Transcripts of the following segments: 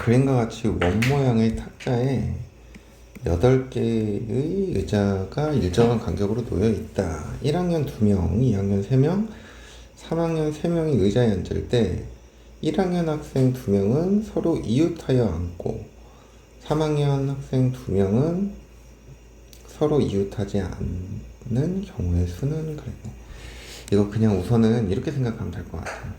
그림과 같이 원 모양의 탁자에 8개의 의자가 일정한 간격으로 놓여 있다. 1학년 2명, 2학년 3명, 3학년 3명이 의자에 앉을 때 1학년 학생 2명은 서로 이웃하여 앉고 3학년 학생 2명은 서로 이웃하지 않는 경우의 수는 그랬네. 이거 그냥 우선은 이렇게 생각하면 될 것 같아요.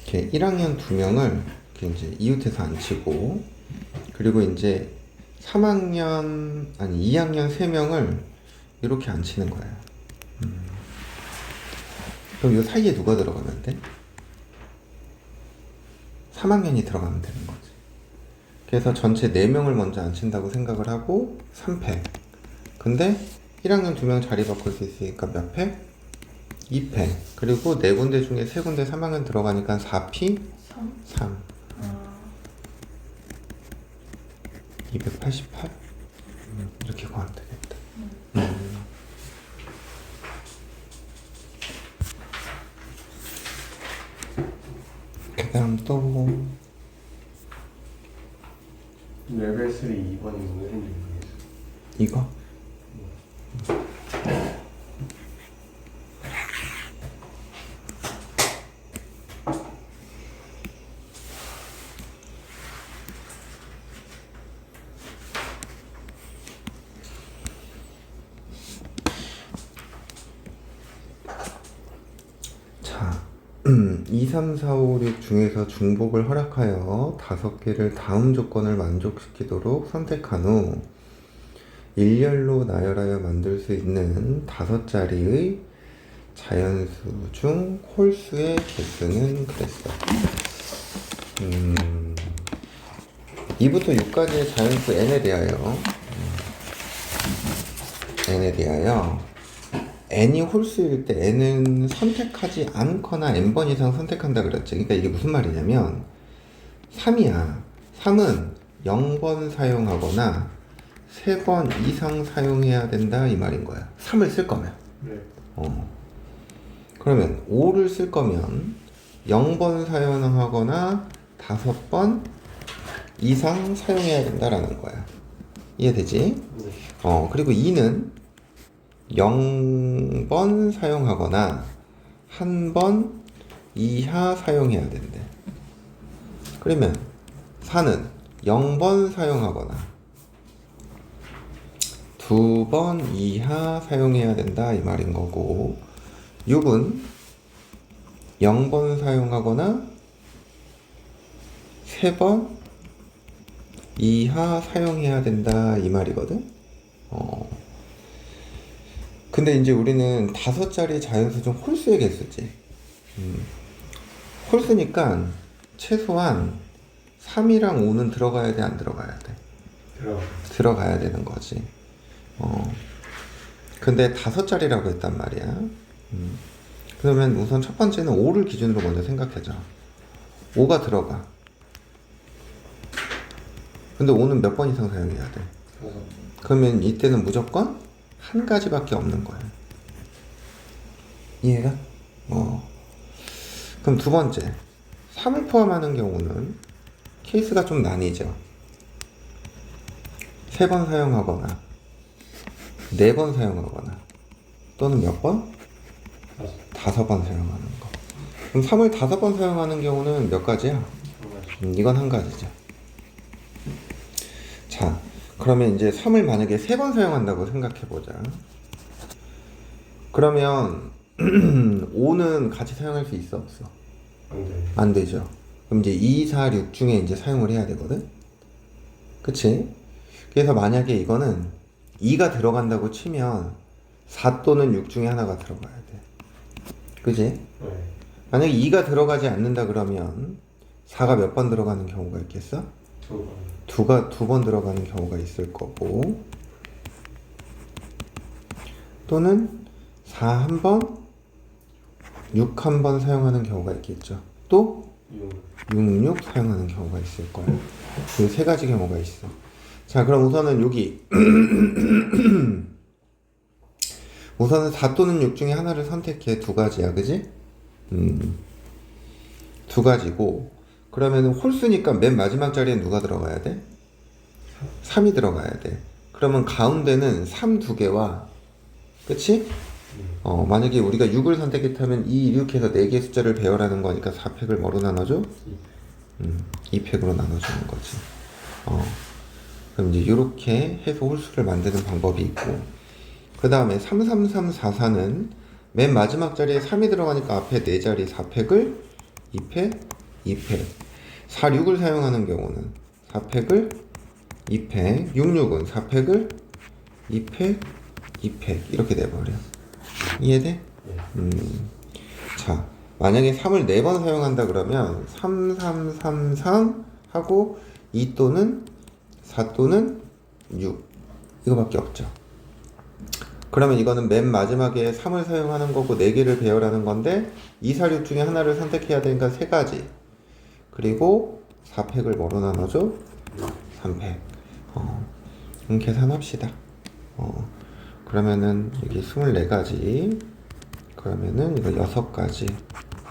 이렇게 1학년 2명을 이렇게 이제 이웃해서 앉히고, 그리고 이제 2학년 3명을 이렇게 앉히는 거예요. 그럼 이 사이에 누가 들어가면 돼? 3학년이 들어가면 되는 거지. 그래서 전체 4명을 먼저 앉힌다고 생각을 하고 3팩. 근데 1학년 2명 자리 바꿀 수 있으니까 몇 팩? 2팩. 그리고 4군데 중에 3군데 3학년 들어가니까 4P? 3. 288? 이렇게 구하면 되겠다. 그 다음 또 레벨 3 2번이 무슨 얘기예요? 이거? 자, 2, 3, 4, 5, 6 중에서 중복을 허락하여 5개를 다음 조건을 만족시키도록 선택한 후 일렬로 나열하여 만들 수 있는 5자리의 자연수 중 홀수의 개수는 그랬어. 2부터 6까지의 자연수 n에 대하여 n이 홀수일 때 n은 선택하지 않거나 n번 이상 선택한다 그랬지. 그러니까 이게 무슨 말이냐면 3이야. 3은 0번 사용하거나 3번 이상 사용해야 된다 이 말인 거야. 3을 쓸 거면. 네. 그러면 5를 쓸 거면 0번 사용하거나 5번 이상 사용해야 된다라는 거야. 이해되지? 네. 그리고 2는 0번 사용하거나 1번 이하 사용해야 된대. 그러면 4는 0번 사용하거나 2번 이하 사용해야 된다 이 말인 거고, 6은 0번 사용하거나 3번 이하 사용해야 된다 이 말이거든. 근데 이제 우리는 5자리 자연수 중 홀수의 개수지. 홀수니까 최소한 3이랑 5는 들어가야 돼, 안 들어가야 돼? 들어가야 되는 거지. 근데 5자리라고 했단 말이야. 그러면 우선 첫 번째는 5를 기준으로 먼저 생각해줘. 5가 들어가. 근데 5는 몇 번 이상 사용해야 돼? 그러면 이때는 무조건 한 가지밖에 없는 거야. 이해가? 그럼 두 번째, 3을 포함하는 경우는 케이스가 좀 나뉘죠. 3번 사용하거나 4번 사용하거나 또는 몇 번? 5번 사용하는 거. 그럼 3을 5번 사용하는 경우는 몇 가지야? 이건 한 가지죠. 자, 그러면 이제 3을 만약에 3번 사용한다고 생각해보자. 그러면 5는 같이 사용할 수 있어, 없어? 안 되죠. 그럼 이제 2, 4, 6 중에 이제 사용을 해야 되거든? 그치? 그래서 만약에 이거는 2가 들어간다고 치면 4 또는 6 중에 하나가 들어가야 돼. 그치? 네. 만약에 2가 들어가지 않는다 그러면 4가 몇 번 들어가는 경우가 있겠어? 2번. 2번 들어가는 경우가 있을 거고, 또는 4 1번, 6 1번 사용하는 경우가 있겠죠. 또 6 사용하는 경우가 있을 거야. 그 3가지 경우가 있어. 자, 그럼 우선은 여기 우선은 4 또는 6 중에 하나를 선택해. 2가지야, 그지? 2가지고, 그러면 홀수니까 맨 마지막 자리에 누가 들어가야 돼? 3이 들어가야 돼. 그러면 가운데는 3 두 개와, 그치? 만약에 우리가 6을 선택했다면 2, 이렇게 해서 4개의 숫자를 배열하는 거니까 4팩을 뭐로 나눠줘? 2팩으로 나눠주는 거지. 그럼 이제 이렇게 해서 홀수를 만드는 방법이 있고, 그 다음에 33344는 맨 마지막 자리에 3이 들어가니까 앞에 4자리 4팩을 2팩, 2팩. 46을 사용하는 경우는 4팩을 2팩, 66은 4팩을 2팩, 2팩 이렇게 돼버려. 이해돼? 자, 만약에 3을 4번 사용한다 그러면 3333 하고 2 또는 4 또는 6 이거밖에 없죠. 그러면 이거는 맨 마지막에 3을 사용하는 거고 4개를 배열하는 건데 2, 4, 6 중에 하나를 선택해야 되니까 3가지. 그리고 4팩을 뭐로 나눠줘? 3팩. 그럼 계산합시다. 그러면은 여기 24가지. 그러면은 이거 6가지.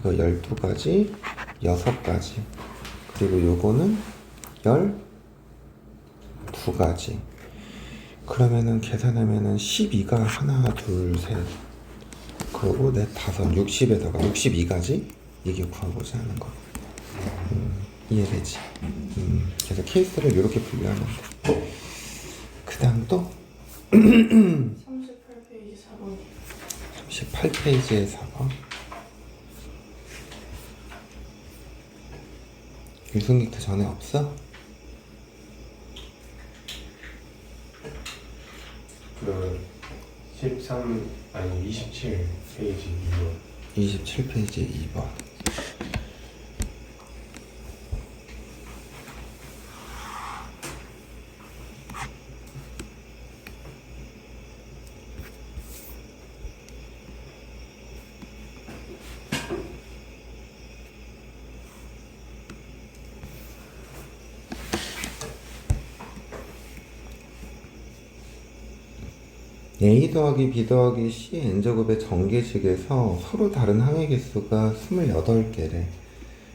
이거 12가지. 6가지. 그리고 요거는 12가지. 그러면은 계산하면은 12가 하나, 둘, 셋. 그리고 넷, 다섯, 60에다가 62가지? 이게 구하고자 하는 거. 이해되지? 그래서 케이스를 이렇게 분류하면 돼. 그 다음 또 38페이지 4번. 38페이지에 4번. 유승기트 전에 없어? 그 13, 아니 27 페이지 2번. 27페이지 2번. A 더하기 B 더하기 C n제곱의 전개식에서 서로 다른 항의 개수가 28개래.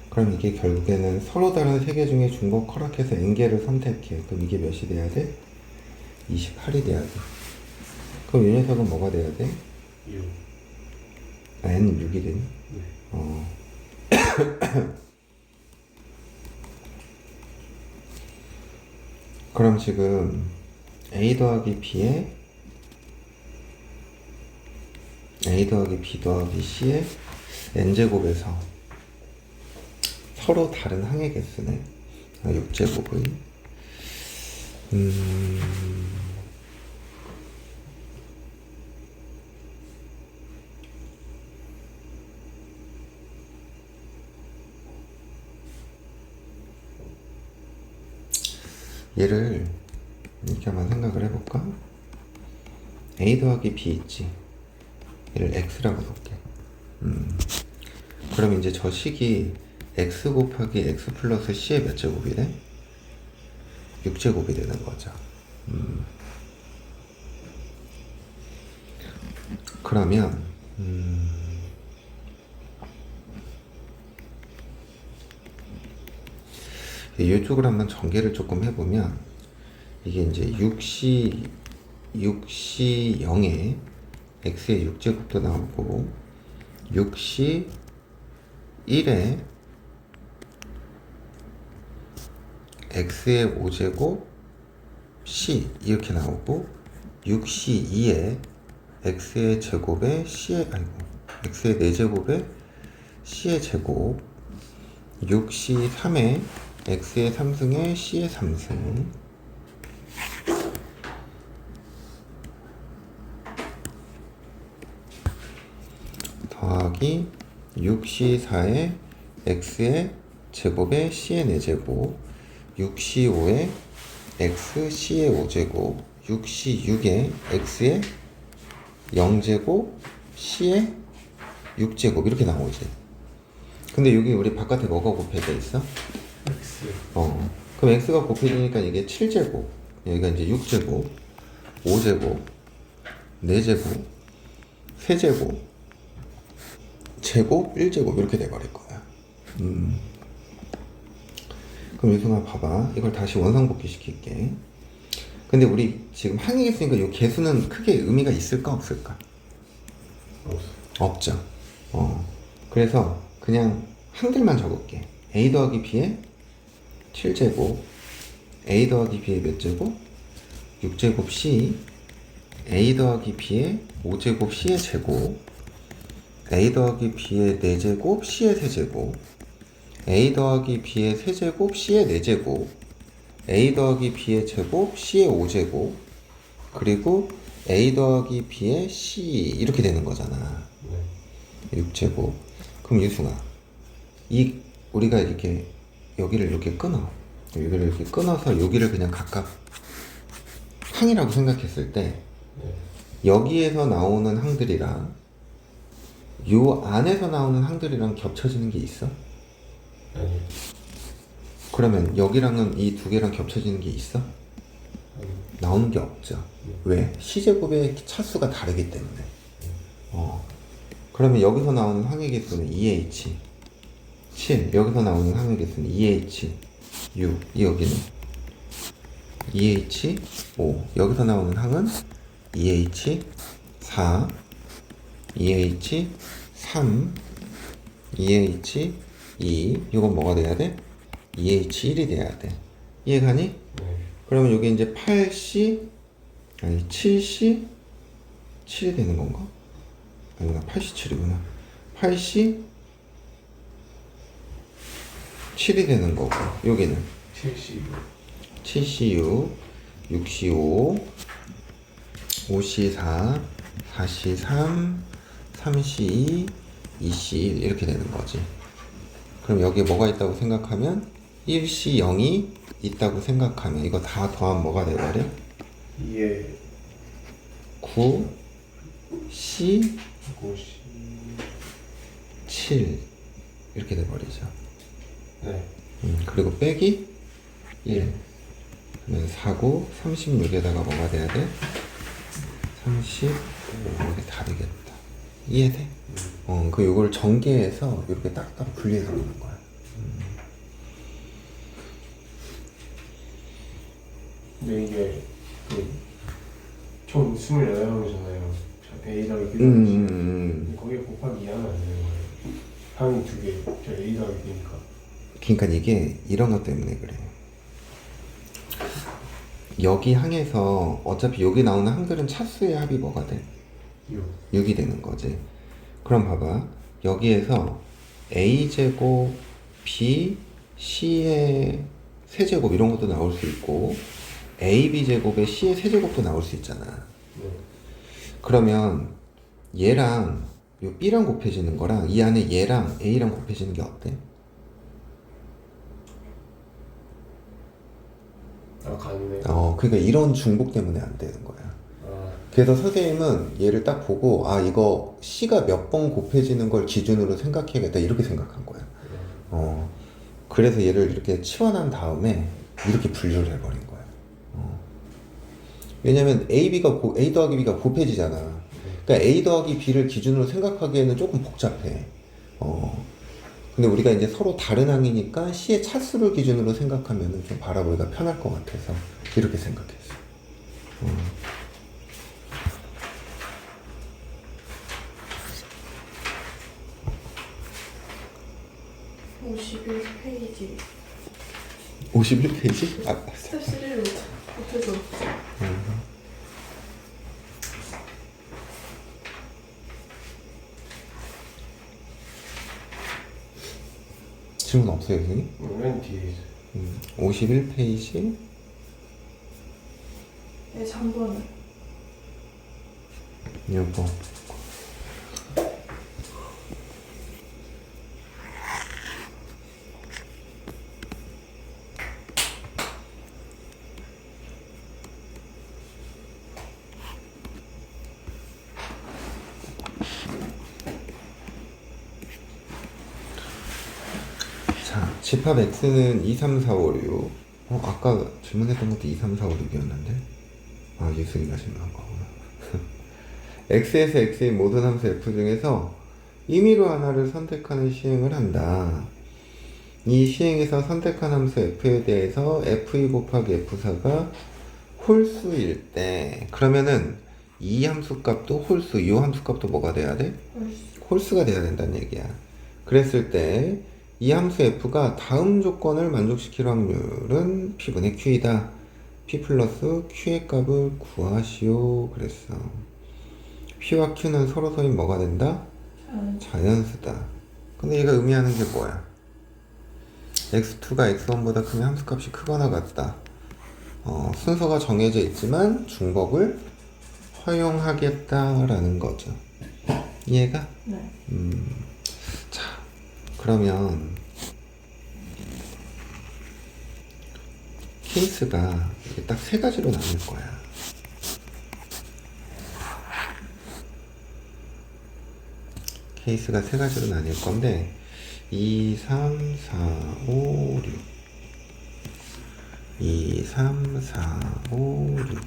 그럼 이게 결국에는 서로 다른 3개 중에 중복 허락해서 n개를 선택해. 그럼 이게 몇이 돼야 돼? 28이 돼야 돼. 그럼 이 녀석은 뭐가 돼야 돼? 6. 아, n은 6이 되니? 네. 그럼 지금 A 더하기 B에 A 더하기 B 더하기 C의 n제곱에서 서로 다른 항의 개수네. 6제곱의 얘를 이렇게 한번 생각을 해볼까? A 더하기 B 있지? 얘를 X라고 볼게. 그럼 이제 저 식이 X 곱하기 X 플러스 C의 몇 제곱이래? 6제곱이 되는 거죠. 그러면 이쪽으로 한번 전개를 조금 해보면 이게 이제 6C 0에 x의 6제곱도 나오고 6C 1에 x의 5제곱 c 이렇게 나오고 6C 2에 x의 제곱에 x의 4제곱에 c의 제곱 6C 3에 x의 3승에 c의 3승 더하기 6C 4에 x의 제곱에 c의 4제곱 6C 5에 x c의 5제곱 6C 6에 x의 0제곱 c의 6제곱 이렇게 나오지. 근데 여기 우리 바깥에 뭐가 곱해져 있어? X. 그럼 x가 곱해지니까 이게 7제곱 여기가 이제 6제곱 5제곱 4제곱 3제곱 제곱 1제곱 이렇게 돼버릴 거야. 그럼 유승아 봐봐. 이걸 다시 원상복귀 시킬게. 근데 우리 지금 항이 있으니까 이 개수는 크게 의미가 있을까 없을까? 없죠. 그래서 그냥 한글만 적을게. a 더하기 b의 7제곱, a 더하기 b의 몇 제곱? 6제곱 c, a 더하기 b의 5제곱 c의 제곱, a 더하기 b의 4제곱 c의 세제곱, a 더하기 b의 세제곱 c의 4제곱, a 더하기 b의 제곱 c의 5제곱, 그리고 a 더하기 b의 c 이렇게 되는 거잖아. 6제곱. 그럼 유승아, 이 우리가 이렇게 여기를 이렇게 끊어. 여기를 이렇게 끊어서 여기를 그냥 각각 항이라고 생각했을 때 여기에서 나오는 항들이랑 요 안에서 나오는 항들이랑 겹쳐지는 게 있어? 아니. 그러면 여기랑은 이 두 개랑 겹쳐지는 게 있어? 나오는 게 없죠. 왜? C제곱의 차수가 다르기 때문에. 그러면 여기서 나오는 항의 개수는 2H 7, 여기서 나오는 항의 개수는 2H 6, 여기는 2H 5, 여기서 나오는 항은 2H 4, 2H 3, 2H 2, 이건 뭐가 돼야 돼? 2H 1이 돼야 돼. 이해가니? 네. 그러면 여기 이제 8C, 아니 7C 7이 되는 건가? 아니구나, 87이구나. 8C 7이 되는 거고, 여기는 70. 7C6, 6C5, 5C4, 4C3, 3C2, 2C1 이렇게 되는 거지. 그럼 여기에 뭐가 있다고 생각하면 1C0이 있다고 생각하면 이거 다 더하면 뭐가 돼버려? 2에 9, C, 50. 7 이렇게 돼버리죠. 네. 그리고 빼기 1. 그러면 49, 36에다가 뭐가 돼야 돼? 35, 이렇게 다 되겠다. 이해돼? 그 요걸 전개해서 이렇게 딱딱 분리해서 놓는 거야. 근데 이게 총 28명이잖아요. A 더하기 B 더하기 C. 거기에 곱하기 2 하면 안 되는 거예요. 항이 두 개. 저 A 더하기 B니까. 그러니까 이게 이런 것 때문에 그래. 여기 항에서 어차피 여기 나오는 항들은 차수의 합이 뭐가 돼? 6. 6이 되는 거지. 그럼 봐봐. 여기에서 a제곱, b, c의 세제곱 이런 것도 나올 수 있고 ab제곱에 c의 세제곱도 나올 수 있잖아. 네. 그러면 얘랑 요 b랑 곱해지는 거랑 이 안에 얘랑 a랑 곱해지는 게 어때? 아, 가능해. 그러니까 이런 중복 때문에 안 되는 거야. 아, 그래서 선생님은 얘를 딱 보고 아 이거 C가 몇 번 곱해지는 걸 기준으로 생각해야겠다 이렇게 생각한 거야. 그래서 얘를 이렇게 치환한 다음에 이렇게 분류를 해버린 거야. 왜냐면 A 더하기 B가 곱해지잖아. 그러니까 A 더하기 B를 기준으로 생각하기에는 조금 복잡해. 근데 우리가 이제 서로 다른 항이니까 C의 차수를 기준으로 생각하면 좀 바라보기가 편할 것 같아서 이렇게 생각했어. 51페이지 51페이지? 아, 스텝 3를 못해서 질문 없어요, 선생님? 맨 뒤에 있어요. 51페이지 네, 3번을 요거 자, 집합 X는 2, 3, 4, 5, 6 아까 질문했던 것도 2, 3, 4, 5, 6이었는데 아, 유승이가 질문한 거구나 X에서 X인 모든 함수 F 중에서 임의로 하나를 선택하는 시행을 한다. 이 시행에서 선택한 함수 f에 대해서 f2 곱하기 f4가 홀수일 때 그러면은 이 함수 값도 홀수, 이 함수 값도 뭐가 돼야 돼? 홀수가 돼야 된다는 얘기야. 그랬을 때 이 함수 f가 다음 조건을 만족시킬 확률은 p분의 q이다. p 플러스 q의 값을 구하시오. 그랬어. p와 q는 서로서로 뭐가 된다? 자연수다. 근데 얘가 의미하는 게 뭐야? x2가 x1보다 크면 함수값이 크거나 같다. 순서가 정해져 있지만 중복을 허용하겠다라는 거죠. 이해가? 네. 자, 그러면 케이스가 이게 딱 세 가지로 나눌 거야. 케이스가 세 가지로 나뉠 건데 2, 3, 4, 5, 6 2, 3, 4, 5, 6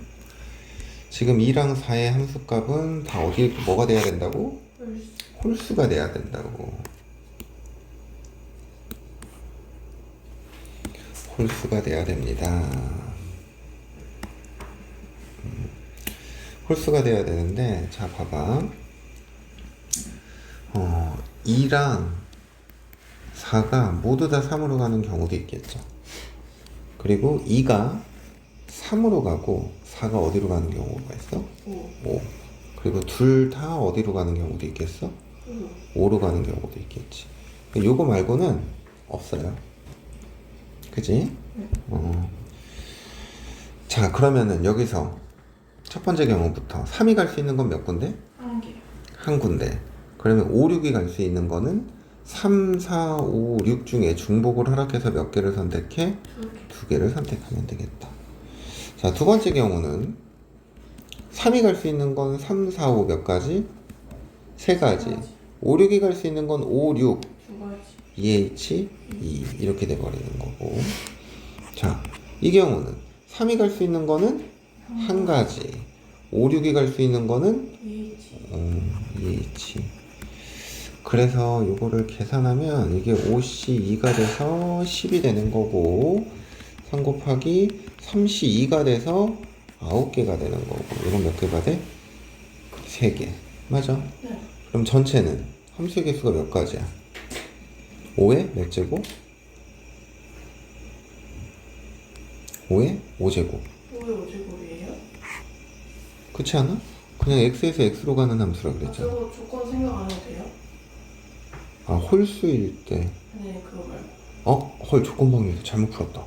지금 2랑 4의 함수값은 다 어디 뭐가 돼야 된다고? 홀수가 돼야 된다고. 홀수가 돼야 됩니다. 홀수가 돼야 되는데 자 봐봐. 2랑 4가 모두 다 3으로 가는 경우도 있겠죠. 그리고 2가 3으로 가고 4가 어디로 가는 경우가 있어? 5. 그리고 둘 다 어디로 가는 경우도 있겠어? 5로 가는 경우도 있겠지. 요거 말고는 없어요. 그지? 자, 그러면은 여기서 첫 번째 경우부터 3이 갈 수 있는 건 몇 군데? 한 개. 한 군데. 그러면 5, 6이 갈 수 있는 거는 3, 4, 5, 6 중에 중복을 허락해서 몇 개를 선택해? 두 개를 선택하면 되겠다. 자, 두 번째 경우는 3이 갈 수 있는 건 3, 4, 5 몇 가지? 세 가지. 5, 6이 갈 수 있는 건 5, 6, 두 가지. 2H, 2 이렇게 돼버리는 거고. 자, 이 경우는 3이 갈 수 있는 거는 한 가지. 5, 6이 갈 수 있는 거는 2H. 그래서 이거를 계산하면 이게 5C2가 돼서 10이 되는 거고 3 곱하기 3C2가 돼서 9개가 되는 거고 이건 몇 개가 돼? 3개. 맞아? 네. 그럼 전체는 함수의 개수가 몇 가지야? 5의 몇 제곱? 5의 5제곱. 5의 5제곱이에요? 그렇지 않아? 그냥 x에서 x로 가는 함수라 그랬잖아. 저거 조건 생각 안 해도 돼요? 아, 홀수일 때. 네, 그거 말고. 헐, 조건방에서 잘못 풀었다.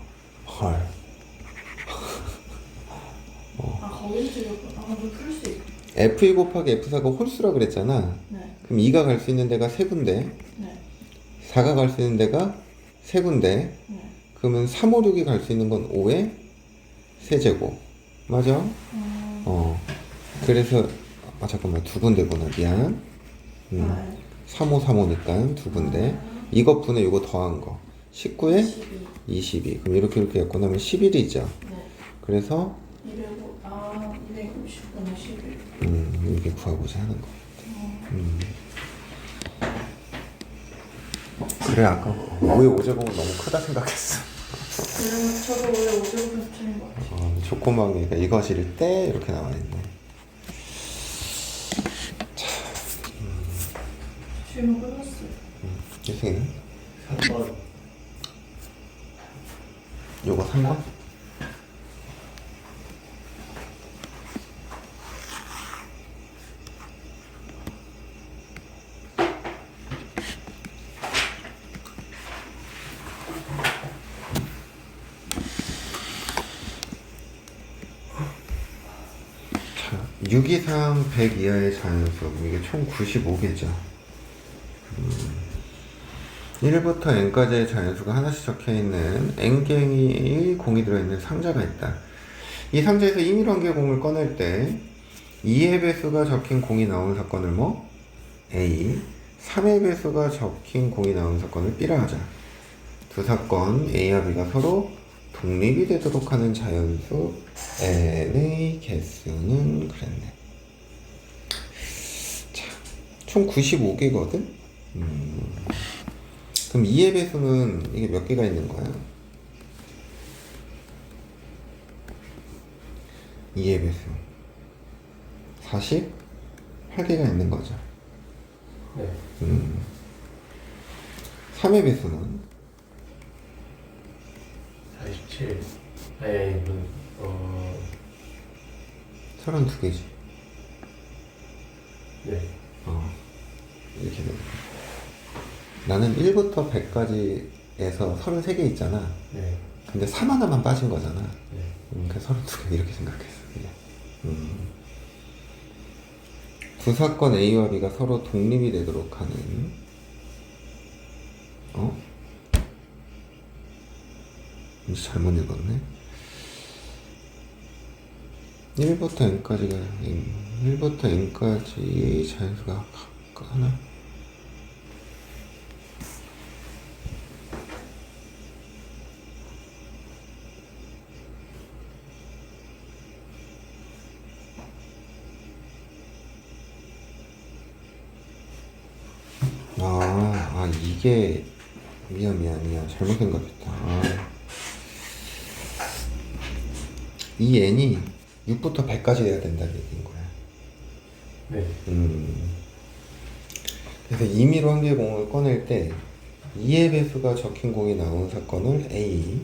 헐. 거기서 찍었구나. 그럼 풀 수 있고. f2 곱하기 f4가 홀수라 그랬잖아. 네. 그럼 2가 갈 수 있는 데가 세 군데, 네. 4가 갈 수 있는 데가 세 군데. 네. 그러면 3, 5, 6이 갈 수 있는 건 5의 세제곱. 맞아? 그래서 잠깐만, 두 군데구나. 미안. 3, 5, 3, 5니까 두 군데. 이것분에 이거 더한 거. 19에 12. 22. 그럼 이렇게 갖고 나면 11이죠. 네. 그래서 250분의 11. 이게 구하고자 하는 거. 그래, 아까 5의 5제곱은 너무 크다 생각했어. 그러면 저도 원래 5제곱에서 틀린 것 같아요. 조그맣게 이것일 때 이렇게 나와 있네. 질문 끝났어요. 유승이는? 3번. 요거 3번? 자, 6 이상 100 이하의 자연수. 이게 총 95개죠. 1부터 n까지의 자연수가 하나씩 적혀있는 n갱이 0이 들어있는 상자가 있다. 이 상자에서 임의관계 공을 꺼낼 때 2의 배수가 적힌 공이 나오는 사건을 뭐? A, 3의 배수가 적힌 공이 나오는 사건을 B라 하자. 두 사건 A와 B가 서로 독립이 되도록 하는 자연수 n의 개수는 그랬네. 자, 총 95개거든? 그럼 2의 배수는 이게 몇 개가 있는 거야? 2의 배수 48개가 있는 거죠. 네. 3의 배수는 47. 아니, 32개지. 네. 이렇게 되는 거야. 나는 1부터 100까지에서 33개 있잖아. 네. 근데 3 하나만 빠진 거잖아. 네. 그래서 32개 이렇게 생각했어. 그냥. 두 사건 A와 B가 서로 독립이 되도록 하는 이제 잘못 읽었네. 1부터 n까지가 1부터 n까지 자연수가 하나? 이게 미안 잘못 생각했다. 이 n이 6부터 100까지 돼야 된다는 얘기인 거야. 네. 그래서 임의로 한 개의 공을 꺼낼 때 2의 배수가 적힌 공이 나온 사건을 A,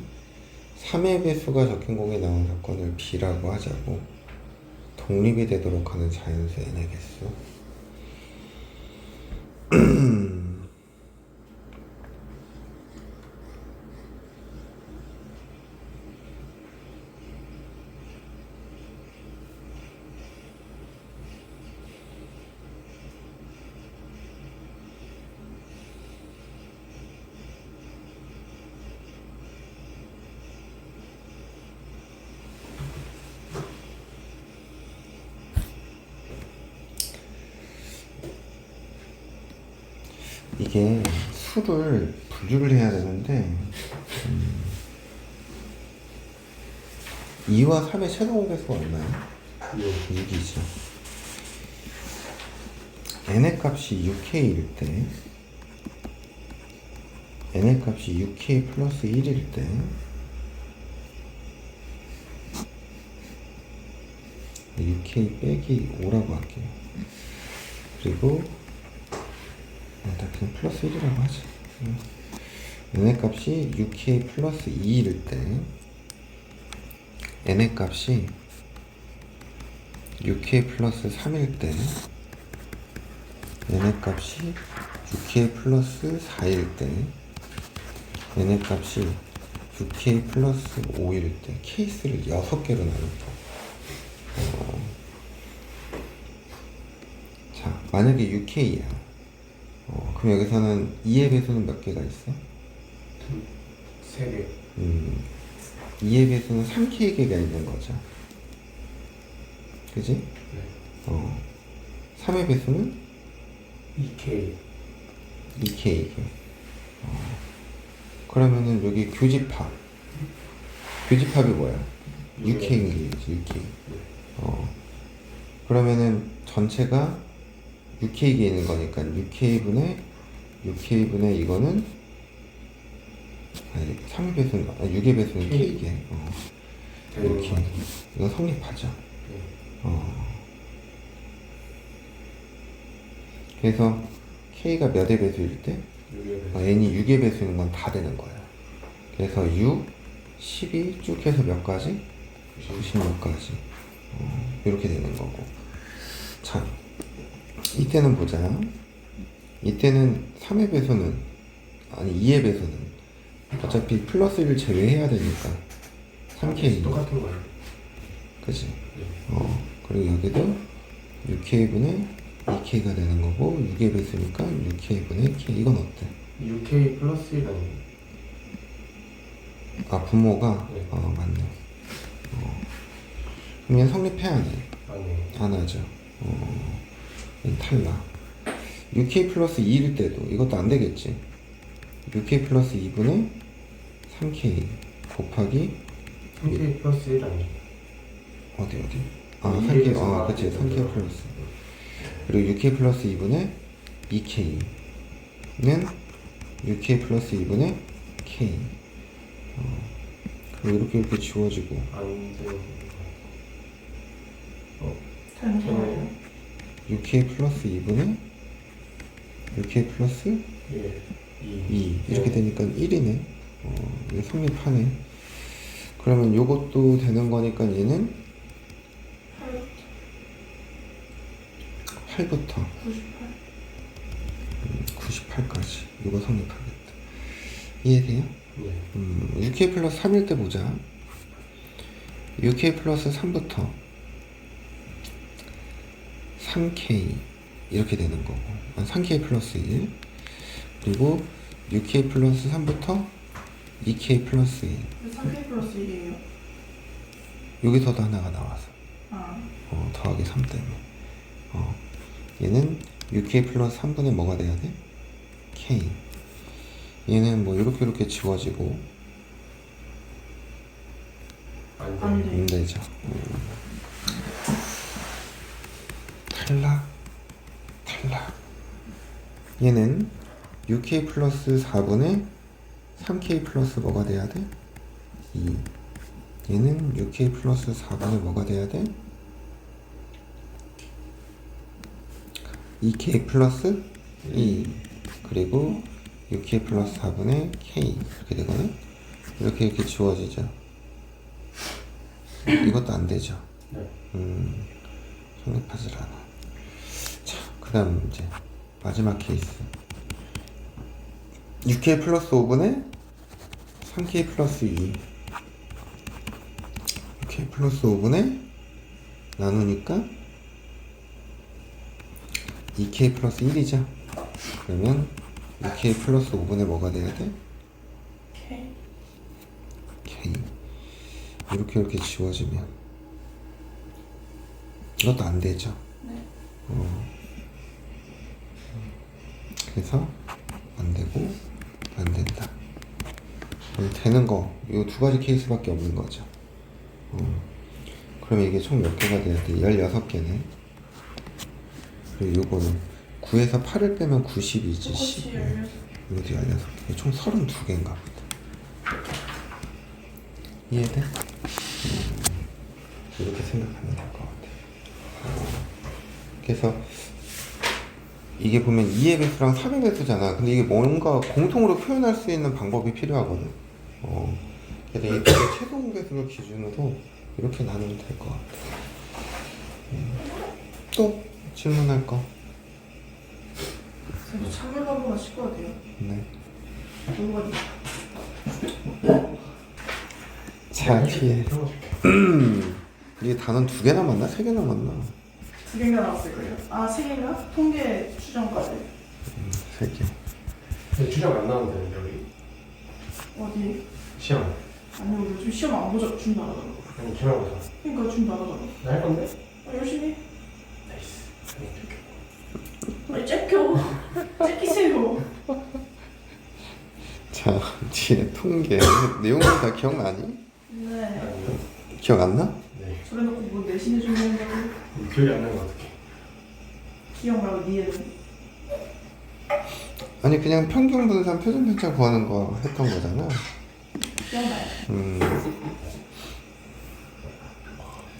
3의 배수가 적힌 공이 나온 사건을 B라고 하자고. 독립이 되도록 하는 자연수 n의 개수. 이게 수를 분류를 해야 되는데 2와 3의 최종 배수가 얼마야? 6이죠. n의 값이 6k일 때 n의 값이 6k 플러스 1일 때 (6k) 빼기 5라고 할게요. 그리고 일단 그냥 플러스 1이라고 하지. n의 값이 6k 플러스 2일 때 n의 값이 6k 플러스 3일 때 n의 값이 6k 플러스 4일 때 n의 값이 6k 플러스 5일 때 케이스를 6개로 나눴죠. 자, 만약에 6k야. 그럼 여기서는 2의 배수는 몇 개가 있어? 3개. 2의 배수는 3k개가 있는 거죠. 그지? 네. 3의 배수는 2K. 2k개. 그러면은 여기 교집합. 교집합이 뭐야? 6k이지, 6k. 그러면은 전체가 6k개 있는 거니까 6k분의 이거는 3의 배수는 6의 배수는 k개. 이렇게 이거 성립하죠. 그래서 k가 몇의 배수일 때 n이 6의 배수인 건 다 되는 거야. 그래서 6, 12 쭉 해서 몇 가지? 96까지. 이렇게 되는 거고. 자, 이때는 보자. 이때는 3의 배수는 아니 2의 배수는 어차피 플러스 1을 제외해야 되니까 3k. 똑같은 거예요. 그치? 그리고 여기도 6k분의 2k가 되는 거고 6의 배수니까 6k분의 k. 이건 어때? 6K 플러스 1 아니에요? 분모가? 네. 맞네. 그럼 얘 성립해 안 해? 아니에요. 안 하죠. 얘는 탈락. 6k 플러스 2일 때도 이것도 안 되겠지. 6k 플러스 2분의 3k 곱하기 3K 플러스 1 아니에요? 어디 2K 3k. 그치, 3k 플러스. 그리고 6k 플러스 2분의 2k는 UK 플러스 2분의 K. 그리고 이렇게 지워지고 안 되는 되는 되나요? 거예요? UK 플러스 2분의 UK 플러스 예. 2 이렇게 되니까 1이네. 이게 성립하네. 그러면 요것도 되는 거니까 얘는 8부터 98. 98까지 이거 성립하겠다. 이해돼요? 예. 6K 플러스 3일 때 보자. 6K 플러스 3부터 3K 이렇게 되는 거고 3K 플러스 1 그리고 6K 플러스 3부터 2K 플러스 1 3K 플러스 1이에요? 여기서도 하나가 나와서 아, 더하기 3 때문에 얘는 6K 플러스 3분의 뭐가 돼야 돼? K. 얘는 뭐 이렇게 지워지고 안 안 돼. 돼. 안 되죠. 탈락. 얘는 6K 플러스 4분의 3K 플러스 뭐가 돼야 돼? 2. 얘는 6K 플러스 4분의 뭐가 돼야 돼? 2K 플러스 2. 그리고 6K 플러스 4분의 K 이렇게 되거든? 이렇게 지워지죠. 이것도 안 되죠. 네. 성립하질 않아. 자, 그 다음 이제 마지막 케이스 6K 플러스 5분의 3K 플러스 2 6K 플러스 5분의 나누니까 2K 플러스 1이죠. 그러면 2K 플러스 5분의 뭐가 돼야 돼? K. K. 이렇게 지워지면 이것도 안 되죠. 네. 그래서 안 되고 안 된다. 그럼 되는 거 이 두 가지 케이스밖에 없는 거죠. 그러면 이게 총 몇 개가 돼야 돼? 16개네. 그리고 요거는 9에서 8을 빼면 90이지. 똑같이 16개. 이것도 16개. 총 32개인가 보다. 이해돼? 이렇게 생각하면 될 것 같아. 그래서 이게 보면 2의 배수랑 3의 배수잖아. 근데 이게 뭔가 공통으로 표현할 수 있는 방법이 필요하거든. 그래서 이 최종 배수를 기준으로 이렇게 나누면 될 것 같아. 또 질문할 거? 선생님 참을 한 번만 씻어야 돼요. 네. 물건이. 자, 뒤에 태워줄게. 이게 단원 2개 남았나? 3개 남았나? 2개가 나왔을 거예요. 아, 3개가? 통계 추정까지. 3개. 근데 주장 안 나오면 되는데 우리 어디? 시험. 아니요, 요즘 시험 안 보자. 준다 하더라고. 아니 기말고사. 그러니까 준다 하더라고. 나 할 건데. 열심히. 나이스. 왜 째껴? 째끼세요. 자, 뒤에 통계. 내용은 다 기억나니? 네. 아니. 기억 안 나? 네. 저래 놓고 뭐 내신에 준비한다고. 기억이 안 나는 거 어떡해. 기억 말고 니에는. 아니 그냥 평균 분산 표준 편차 구하는 거 했던 거잖아. 기억나요?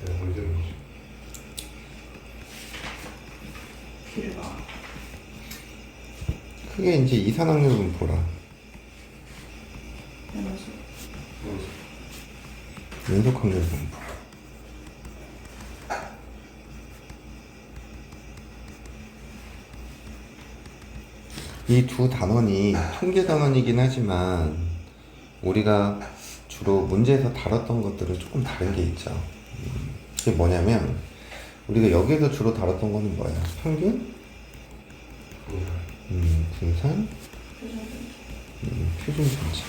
네, 언제 오지? 귀를 봐. 크게 이제 이산학력은 보라. 연수. 연속학력은 보라. 이 두 단원이 통계 단원이긴 하지만 우리가 주로 문제에서 다뤘던 것들은 조금 다른 게 있죠. 그게 뭐냐면 우리가 여기에서 주로 다뤘던 거는 뭐야? 평균? 분산? 표준 편차.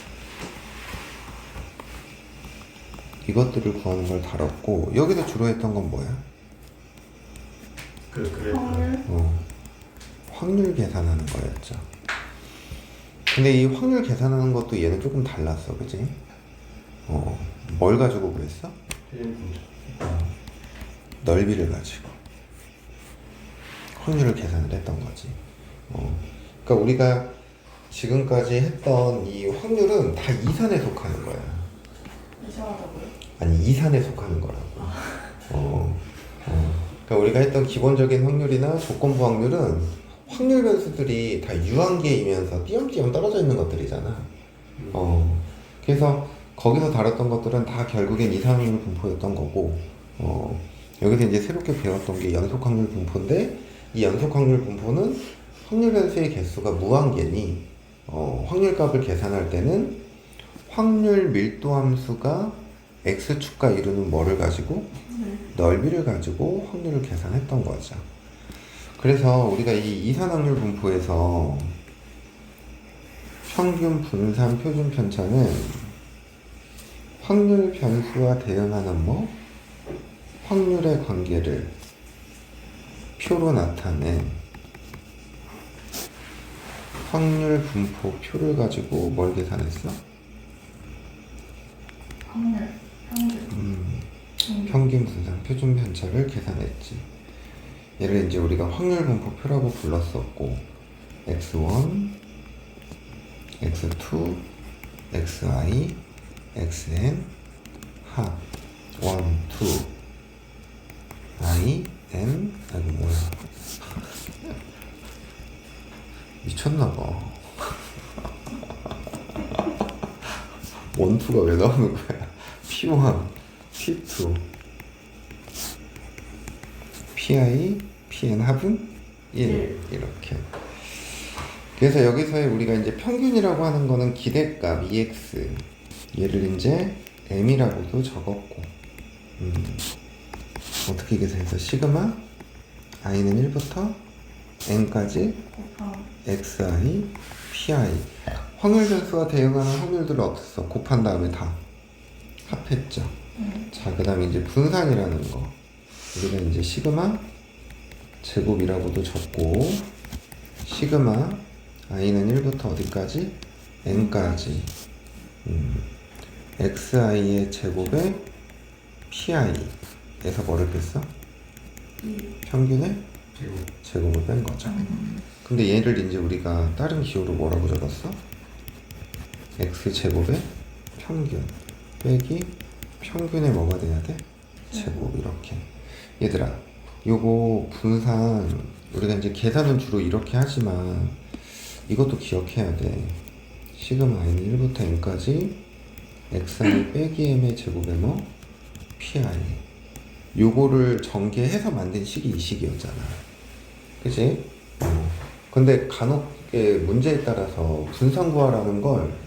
이것들을 구하는 걸 다뤘고 여기서 주로 했던 건 뭐야? 그래. 확률. 확률 계산하는 거였죠. 근데 이 확률 계산하는 것도 얘는 조금 달랐어, 그지? 뭘 가지고 그랬어? 표준 분자. 넓이를 가지고 확률을 계산을 했던 거지. 그러니까 우리가 지금까지 했던 이 확률은 다 이산에 속하는 거야. 이상하다고요? 아니 이산에 속하는 거라고. 그러니까 우리가 했던 기본적인 확률이나 조건부 확률은 확률 변수들이 다 유한계이면서 띄엄띄엄 떨어져 있는 것들이잖아. 그래서 거기서 다뤘던 것들은 다 결국엔 이산확률 분포였던 거고, 여기서 이제 새롭게 배웠던 게 연속확률 분포인데, 이 연속확률 분포는 확률 변수의 개수가 무한계니, 확률값을 계산할 때는 확률 밀도 함수가 x축과 이루는 뭐를 가지고 넓이를 가지고 확률을 계산했던 거죠. 그래서 우리가 이 이산확률 분포에서 평균, 분산, 표준 편차는 확률 변수와 대응하는 뭐 확률의 관계를 표로 나타낸 확률 분포 표를 가지고 뭘 계산했어? 확률, 평균. 평균, 분산, 표준 편차를 계산했지. 얘를 이제 우리가 확률 분포표라고 불렀었고, x1, x2, xi, xn, 합, 1, 2, i, n, 아이고 뭐야. 미쳤나봐. 원투가 왜 나오는 거야? P1, P2, PI, PN 합은 1 이렇게. 그래서 여기서의 우리가 이제 평균이라고 하는 거는 기대값 EX, 얘를 이제 M이라고도 적었고, 어떻게 계산해서 시그마 i는 1부터 n까지 xi, pi. 확률 변수와 대응하는 확률들은 없었어. 곱한 다음에 다 합했죠. 자, 그 다음에 이제 분산이라는 거. 우리가 이제 시그마 제곱이라고도 적고, 시그마 i는 1부터 어디까지? n까지. xi의 제곱에 pi에서 뭐를 뺐어? 평균의 제곱을 뺀 거죠. 근데 얘를 이제 우리가 다른 기호로 뭐라고 적었어? x 제곱의 평균 빼기 평균의 뭐가 돼야 돼? 제곱. 이렇게. 얘들아, 요거 분산 우리가 이제 계산은 주로 이렇게 하지만 이것도 기억해야 돼. 시그마 i는 1부터 n까지 xi 빼기 m의 제곱에 뭐? pi. 요거를 전개해서 만든 식이 이 식이었잖아. 그치? 근데 간혹의 문제에 따라서 분산 구하라는 걸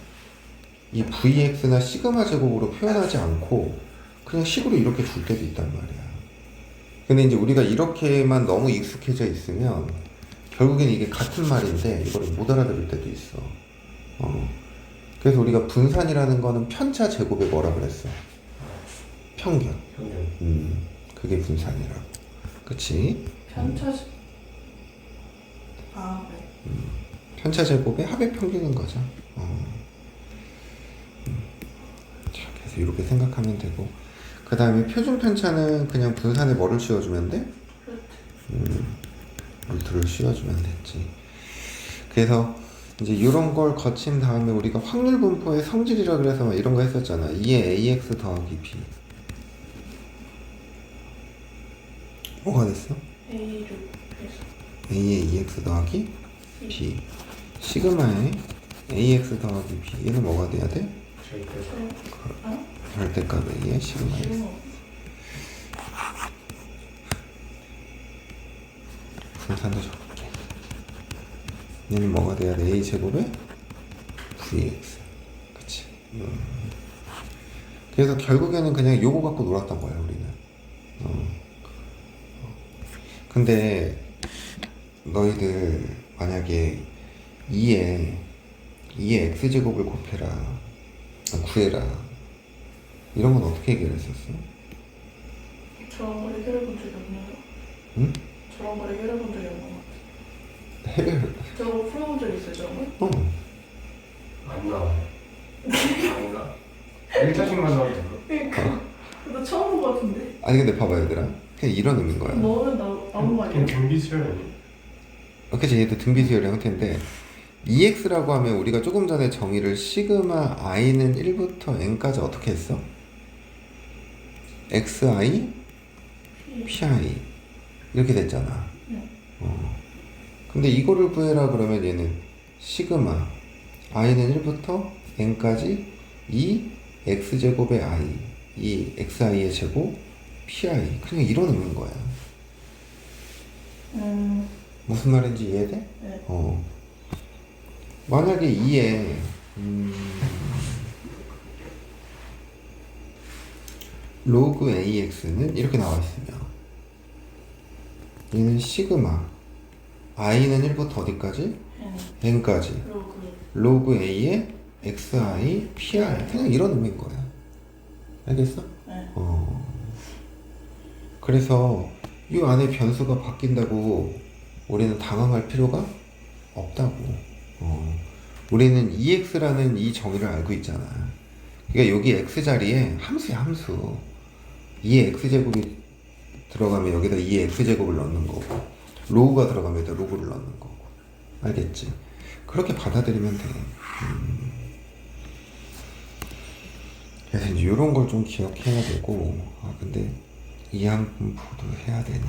이 vx나 시그마 제곱으로 표현하지 않고 그냥 식으로 이렇게 줄 때도 있단 말이야. 근데 이제 우리가 이렇게만 너무 익숙해져 있으면 결국엔 이게 같은 말인데 이거를 못 알아들을 때도 있어. 그래서 우리가 분산이라는 거는 편차 제곱에 뭐라 그랬어? 평균. 그게 분산이라고. 그치? 편차 네. 편차 제곱의 합의 평균인 거죠. 자, 그래서 이렇게 생각하면 되고, 그 다음에 표준 편차는 그냥 분산에 뭐를 씌워주면 돼? 루트를 씌워주면 됐지. 그래서 이제 이런 걸 거친 다음에 우리가 확률 분포의 성질이라 그래서 막 이런 거 했었잖아. 2의 ax 더하기 b. 뭐가 됐어? A를 해서 a의 2x 더하기 b. 시그마의 ax 더하기 b. 얘는 뭐가 돼야 돼? 절대값 a의 시그마 x. 분산도 적을게. 얘는 뭐가 돼야 돼? a 제곱에 vx. 그치? 그래서 결국에는 그냥 요거 갖고 놀았던 거야 우리는. 근데 너희들 만약에 2에 x제곱을 곱해라, 구해라, 이런 건 어떻게 해결했었어? 저런 걸 해결해 본 적이 없네요. 응? 저런 걸 해결해 본 적이 없는 것 같아요. 해결. 저런 거 풀어본 적 있어요, 저런 거? 안 나와. 안 나. 1차식만 나와도 그러니까. 나 처음 본 것 같은데. 아니 근데 봐봐 얘들아, 그냥 이런 의미인 거야. 너는 아무 말이야. 그냥 경비 수련 아니야? 그치, 얘도 등비수열의 형태인데 EX라고 하면 우리가 조금 전에 정의를 시그마 i는 1부터 n까지 어떻게 했어? xi, pi 이렇게 됐잖아. 네. 근데 이거를 구해라 그러면 얘는 시그마 i는 1부터 n까지 2 x제곱의 i, 이 xi의 제곱 pi 그냥 이런 의미인 거야. 무슨 말인지 이해돼? 네. 만약에 2에 로그 AX는 이렇게 나와 있으면 얘는 시그마 i는 1부터 어디까지? n까지 로그 A의 XI, PI 그냥 이런 의미인 거야. 알겠어? 네. 그래서 이 안에 변수가 바뀐다고 우리는 당황할 필요가 없다고. 우리는 EX라는 이 정의를 알고 있잖아. 그러니까 여기 X 자리에 함수야, 함수. 2의 X제곱이 들어가면 여기다 2의 X제곱을 넣는 거고, 로우가 들어가면 여기다 로그를 넣는 거고. 알겠지? 그렇게 받아들이면 돼. 그래서 이제 이런 걸 좀 기억해야 되고, 근데 이항분포도 해야 되네.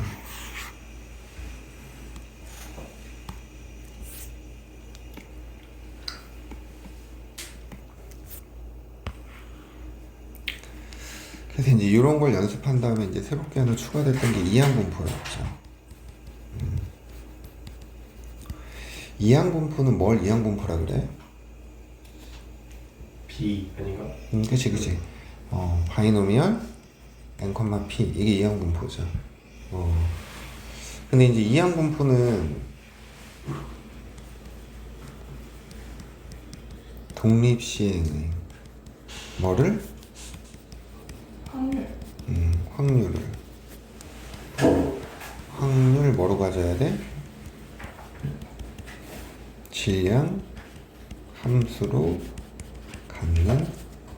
그래서 이제 이런 걸 연습한 다음에 이제 새롭게 하나 추가됐던 게 이항분포였죠. 이항분포는 뭘 이항분포라 그래? B 아닌가? 그치. 바이노미얼 n, p 이게 이항분포죠. 근데 이제 이항분포는 독립시행의 뭐를? 확률. 확률 뭐로 가져야 돼? 질량 함수로 갖는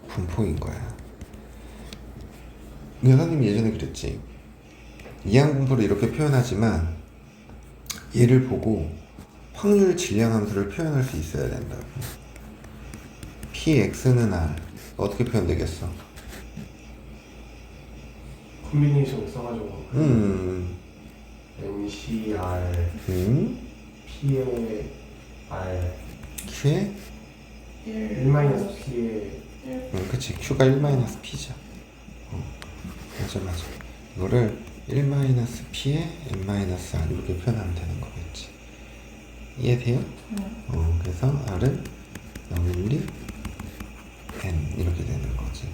분포인 거야. 선생님이 예전에 그랬지. 이항분포를 이렇게 표현하지만 얘를 보고 확률 질량 함수를 표현할 수 있어야 된다고. px는 r 어떻게 표현되겠어? 콤비네이션 써가지고 NCR P의 R q에 1-P의 그치. q가 1-p죠. 맞아. 이거를 1-p에 n-r 이렇게 표현하면 되는 거겠지. 이해돼요? 그래서 r은 0, 1, 2, n 이렇게 되는 거지.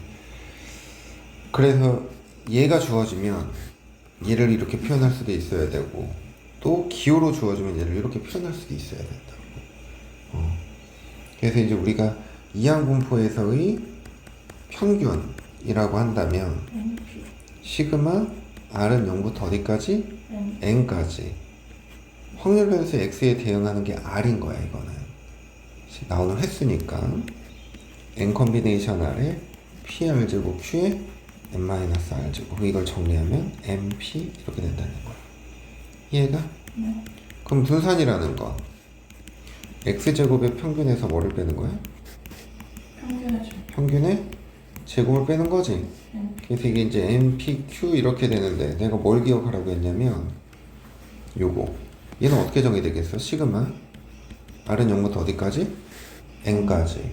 그래서 얘가 주어지면 얘를 이렇게 표현할 수도 있어야 되고, 또 기호로 주어지면 얘를 이렇게 표현할 수도 있어야 된다고. 그래서 이제 우리가 이항분포에서의 평균이라고 한다면 시그마 r은 0부터 어디까지? n까지. 확률 변수 x에 대응하는 게 r인 거야. 이거는 나오는 횟수니까 n 콤비네이션 r에 pr 제곱 q에 n-r 제곱. 이걸 정리하면 mp 이렇게 된다는 거야. 이해가? 네. 그럼 분산이라는 거 x제곱의 평균에서 뭐를 빼는 거야? 평균의 제곱을 빼는 거지. 그래서 이게 이제 MPQ 이렇게 되는데 내가 뭘 기억하라고 했냐면 요거 얘는 어떻게 정의되겠어? 시그마 R은 0부터 어디까지? N까지.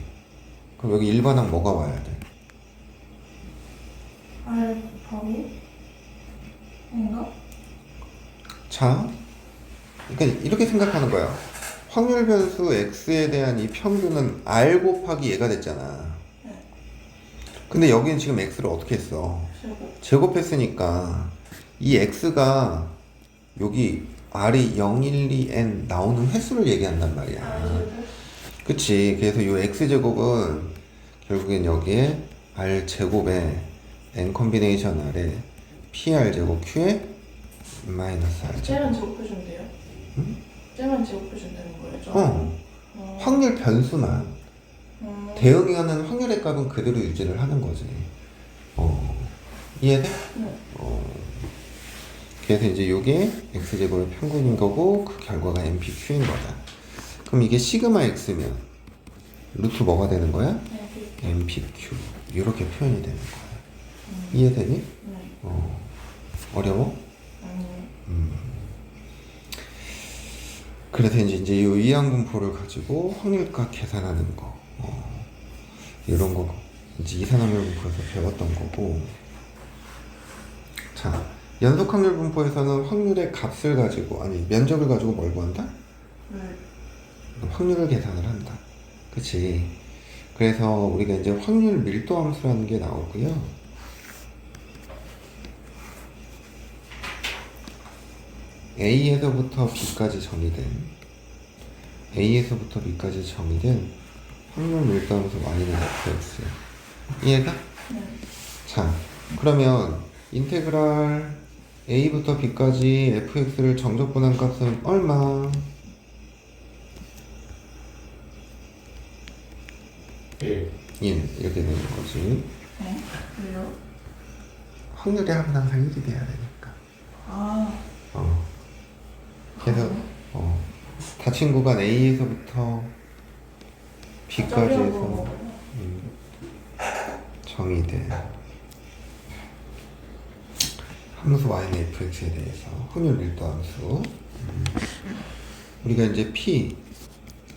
그럼 여기 일반항 뭐가 와야 돼? R 곱하기 N가? 자, 그러니까 이렇게 생각하는 거야. 확률 변수 X에 대한 이 평균은 R 곱하기 얘가 됐잖아. 근데 여기는 지금 X를 어떻게 했어? 제곱했으니까 이 X가 여기 R이 0, 1, 2, N 나오는 횟수를 얘기한단 말이야. 그치. 그래서 이 X제곱은 결국엔 여기에 R제곱에 N 콤비네이션 R에 PR제곱 Q에 마이너스 R제곱. 쟤만 제곱해주면 돼요? 쟤만 제곱해주면 되는 거예요? 확률 변수만 대응하는 확률의 값은 그대로 유지를 하는 거지. 이해돼? 네. 그래서 이제 이게 x제곱의 평균인 거고 그 결과가 MPQ인 거다. 그럼 이게 시그마 x면 루트 뭐가 되는 거야? 네, 그- MPQ 이렇게 표현이 되는 거야. 이해되니? 네. 어려워? 아니요. 그래서 이제 이 이항분포를 가지고 확률값 계산하는 거 이런 거 이제 이산확률분포에서 배웠던 거고. 자, 연속확률분포에서는 확률의 값을 가지고 아니 면적을 가지고 뭘 구한다? 네. 확률을 계산을 한다. 그치? 그래서 우리가 이제 확률 밀도함수라는 게 나오고요. A에서부터 B까지 정의된 A에서부터 B까지 정의된 확률 밀도함수 Y는 fx야. 이해가? 네. 자, 그러면 인테그랄 A부터 B까지 fx를 정적분한 값은 얼마? 1. 1 이렇게 되는 거지. 네. 왜요? 확률의 합은 항상 1이 돼야 되니까. 아. 그래서 닫힌 구간 A에서부터 B까지 해서 정의된 함수 y는 fx에 대해서 확률 밀도 함수. 우리가 이제 p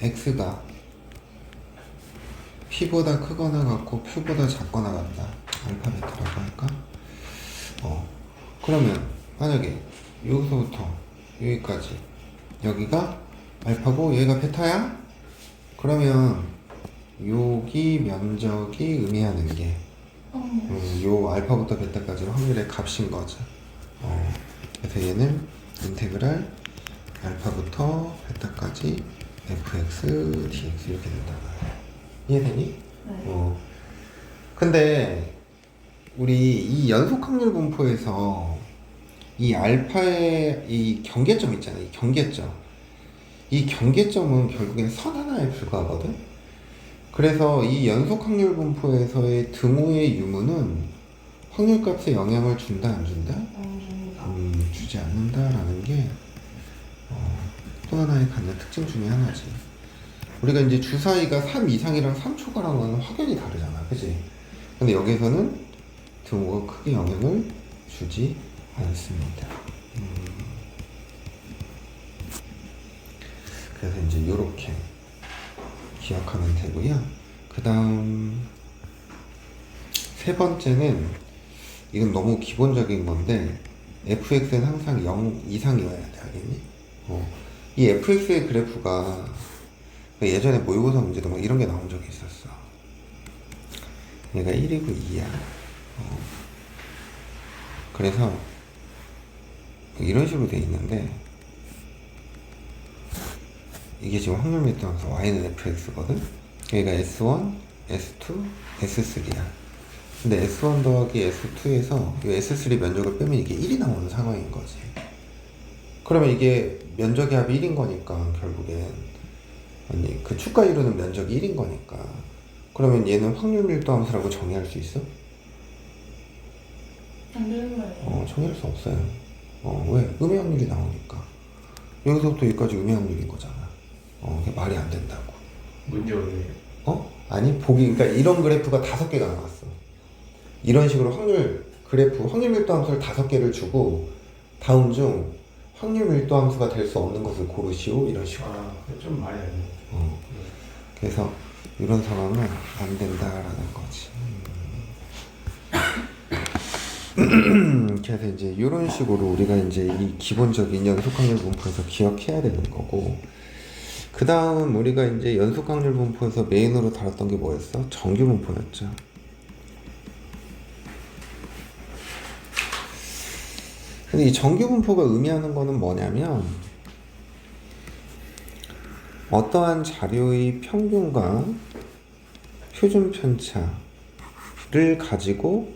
x가 p보다 크거나 같고 q보다 작거나 같다 알파 베타라고 할까? 그러면 만약에 여기서부터 여기까지 여기가 알파고 여기가 베타야? 그러면 여기 면적이 의미하는 게 요 알파부터 베타까지는 확률의 값인 거죠. 그래서 얘는 인테그랄 알파부터 베타까지 fx dx 이렇게 된다. 이해되니? 네. 근데 우리 이 연속확률 분포에서 이 알파의 이 경계점 있잖아요. 이 경계점은 결국엔 선 하나에 불과하거든. 그래서 이 연속확률 분포에서의 등호의 유무는 확률값에 영향을 준다 안 준다? 주지 않는다라는 게 또 하나의 갖는 특징 중에 하나지. 우리가 이제 주사위가 3 이상이랑 3 초과랑은 확연히 다르잖아, 그지? 근데 여기서는 등호가 크게 영향을 주지 않습니다. 그래서 이제 이렇게 기억하면 되고요. 그 다음 세 번째는 이건 너무 기본적인 건데 fx는 항상 0 이상이어야 돼, 알겠니? 이 fx의 그래프가 예전에 모의고사 문제도 막 이런 게 나온 적이 있었어. 얘가 1이고 2야. 그래서 이런 식으로 돼 있는데 이게 지금 확률 밀도함수 y는 fx거든. 여기가 s1, s2, s3야. 근데 s1 더하기 s2에서 이 s3 면적을 빼면 이게 1이 나오는 상황인 거지. 그러면 이게 면적의 합이 1인 거니까 결국엔 아니 그 축과 이루는 면적이 1인 거니까 그러면 얘는 확률 밀도함수라고 정의할 수 있어? 안 되는 거예요. 정의할 수 없어요. 왜? 음의 확률이 나오니까. 여기서부터 여기까지 음의 확률인 거잖아. 그게 말이 안 된다고. 문제 없네요. 아니, 그러니까 이런 그래프가 5개가 나왔어. 이런 식으로 확률 밀도 함수를 5개를 주고, 다음 중 확률 밀도 함수가 될 수 없는 것을 고르시오. 이런 식으로. 좀 말이 안 돼. 그래서 이런 상황은 안 된다라는 거지. 그래서 이제 이런 식으로 우리가 이제 이 기본적인 연속확률 분포에서 기억해야 되는 거고, 그 다음 우리가 이제 연속확률 분포에서 메인으로 다뤘던 게 뭐였어? 정규 분포였죠. 근데 이 정규 분포가 의미하는 거는 뭐냐면 어떠한 자료의 평균과 표준 편차를 가지고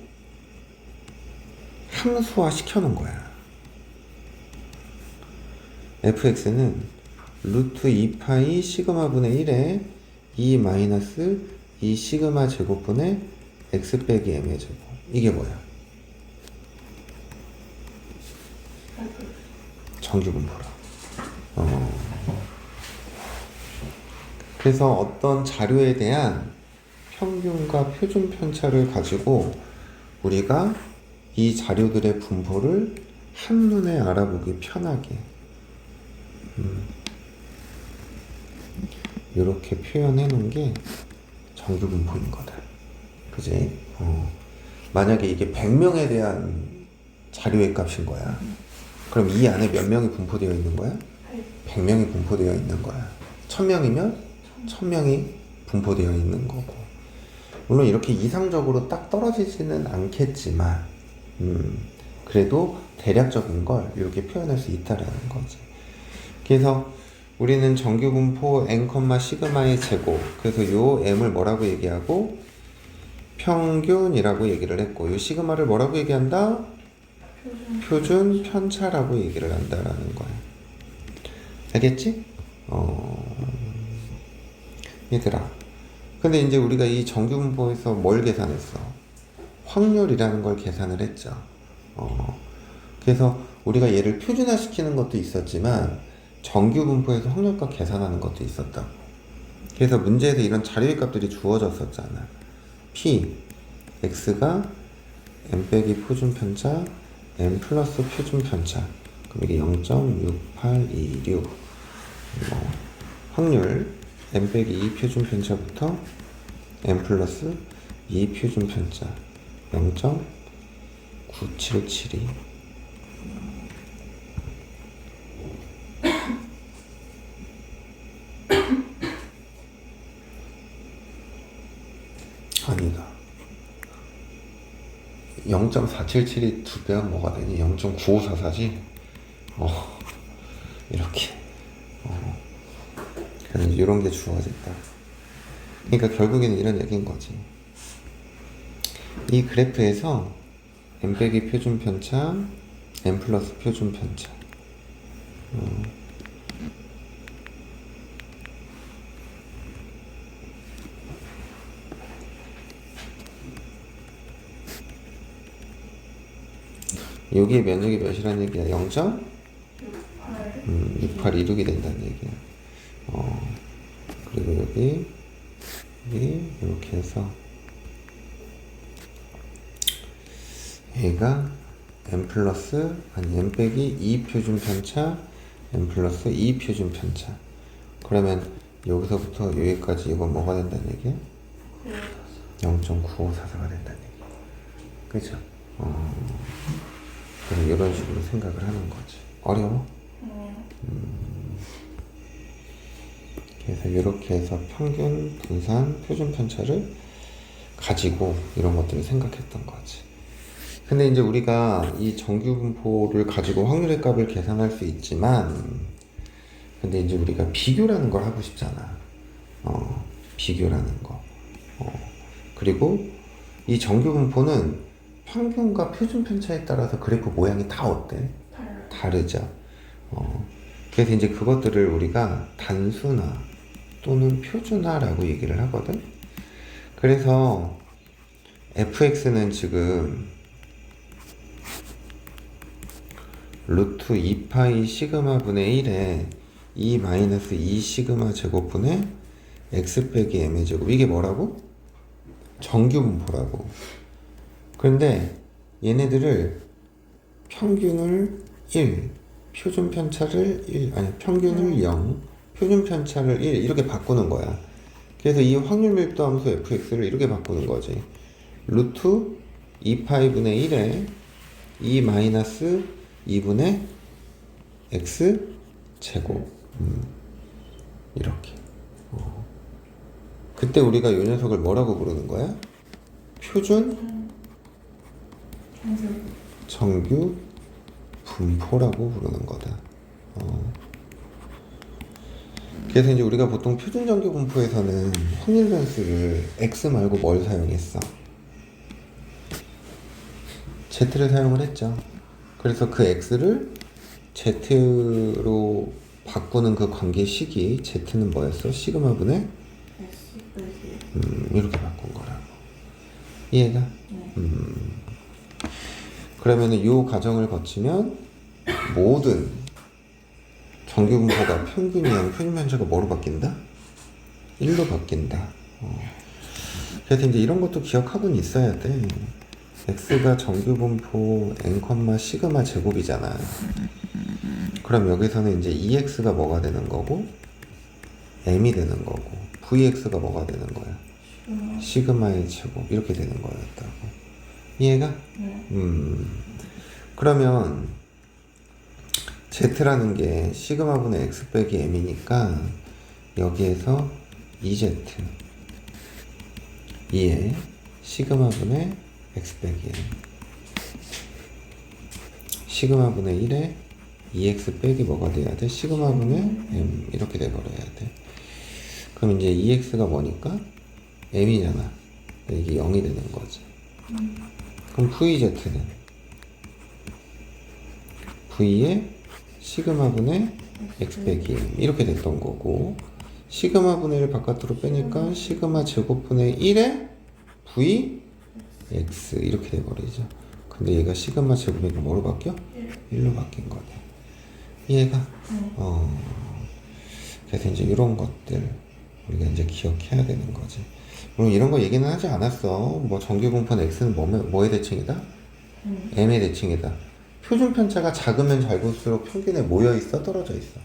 함수화 시켜놓은 거야. fx는 루트 2파이 시그마분의 1에 2 마이너스 2 시그마 제곱분의 x 빼기 m의 제곱. 이게 뭐야? 정규분포라. 그래서 어떤 자료에 대한 평균과 표준 편차를 가지고 우리가 이 자료들의 분포를 한눈에 알아보기 편하게 이렇게 표현해 놓은 게 정규 분포인 거다. 그지? 만약에 이게 100명에 대한 자료의 값인 거야. 그럼 이 안에 몇 명이 분포되어 있는 거야? 100명이 분포되어 있는 거야. 1000명이면 1000명이 분포되어 있는 거고. 물론 이렇게 이상적으로 딱 떨어지지는 않겠지만 그래도 대략적인 걸 이렇게 표현할 수 있다라는 거지. 그래서 우리는 정규 분포 n, 시그마의 제곱, 그래서 요 m을 뭐라고 얘기하고 평균이라고 얘기를 했고, 요 시그마를 뭐라고 얘기한다? 표준 편차라고 얘기를 한다라는 거야. 알겠지? 얘들아, 근데 이제 우리가 이 정규 분포에서 뭘 계산했어? 확률이라는 걸 계산을 했죠. 그래서 우리가 얘를 표준화 시키는 것도 있었지만 정규 분포에서 확률값 계산하는 것도 있었다고. 그래서 문제에서 이런 자료의 값들이 주어졌었잖아. P, X가 M 빼기 표준 편차, M 플러스 표준 편차. 그럼 이게 0.6826. 확률 M 빼기 2 표준 편차부터 M 플러스 2 표준 편차 0.9772. 아니다. 0.477이 두 배가 뭐가 되니? 0.9544지? 이렇게. 그래서 이런 게 주어졌다. 그러니까 결국에는 이런 얘기인 거지. 이 그래프에서 M 빼기 표준 편차, M 플러스 표준 편차. 여기에 면적이 몇이라는 얘기야? 0.6826이 된다는 얘기야. 그리고 여기 이렇게 해서 얘가 M 플러스 M 빼기 2 표준 편차, M 플러스 2 표준 편차. 그러면 여기서부터 여기까지 이건 뭐가 된다는 얘기야? 0.9544가 된다는 얘기야. 그죠? 그래서 이런 식으로 생각을 하는 거지. 어려워? 그래서 이렇게 해서 평균, 분산, 표준 편차를 가지고 이런 것들을 생각했던 거지. 근데 이제 우리가 이 정규 분포를 가지고 확률의 값을 계산할 수 있지만, 근데 이제 우리가 비교라는 걸 하고 싶잖아. 비교라는 거. 그리고 이 정규 분포는 평균과 표준 편차에 따라서 그래프 모양이 다 어때? 다르죠. 그래서 이제 그것들을 우리가 단순화 또는 표준화라고 얘기를 하거든. 그래서 fx는 지금 루트 2파이 시그마 분의 1에 2 마이너스 2 시그마 제곱분의 x 빼기 m의 제곱. 이게 뭐라고? 정규 분포라고. 그런데 얘네들을 평균을 1, 표준 편차를 1, 아니 평균을 0, 표준 편차를 1 이렇게 바꾸는 거야. 그래서 이 확률 밀도 함수 fx를 이렇게 바꾸는 거지. 루트 2파이 분의 1에 2 마이너스 2분의 x 제곱. 이렇게. 그때 우리가 이 녀석을 뭐라고 부르는 거야? 표준 정규 분포라고 부르는 거다. 그래서 이제 우리가 보통 표준 정규 분포에서는 확률 변수를 x 말고 뭘 사용했어? z를 사용을 했죠. 그래서 그 x를 z로 바꾸는 그 관계식이 z는 뭐였어? 시그마 분의 이렇게 바꾼 거라고. 이해가? 그러면은 이 과정을 거치면 모든 정규 분포가 평균이 아닌 표준 편차가 뭐로 바뀐다? 1로 바뀐다. 그래서 이제 이런 것도 기억하고는 있어야 돼. x가 정규분포 n, 시그마 제곱이잖아. 그럼 여기서는 이제 2x가 뭐가 되는 거고 m이 되는 거고 vx가 뭐가 되는 거야? 시그마의 제곱 이렇게 되는 거였다고. 이해가? 네. 그러면 z라는 게 시그마분의 x 빼기 m이니까 여기에서 2z 2에 시그마분의 x 빼기 m 시그마분의 1에 2x 빼기 뭐가 돼야 돼? 시그마분의 m 이렇게 돼버려야 돼. 그럼 이제 2x가 뭐니까? m이잖아. 이게 0이 되는 거지. 그럼 VZ는 V에 시그마분의 x 빼기 m 이렇게 됐던 거고 시그마분의 1을 바깥으로 빼니까 시그마 제곱분의 1에 Vx 이렇게 돼버리죠. 근데 얘가 시그마 제곱이니까 뭐로 바뀌어? 1로 바뀐 거네. 이해가? 그래서 이제 이런 것들 우리가 이제 기억해야 되는 거지. 물론 이런 거 얘기는 하지 않았어. 뭐 정규분포는 x는 뭐의 대칭이다? m의 대칭이다. 표준 편차가 작으면 작을수록 평균에 모여 있어, 떨어져 있어?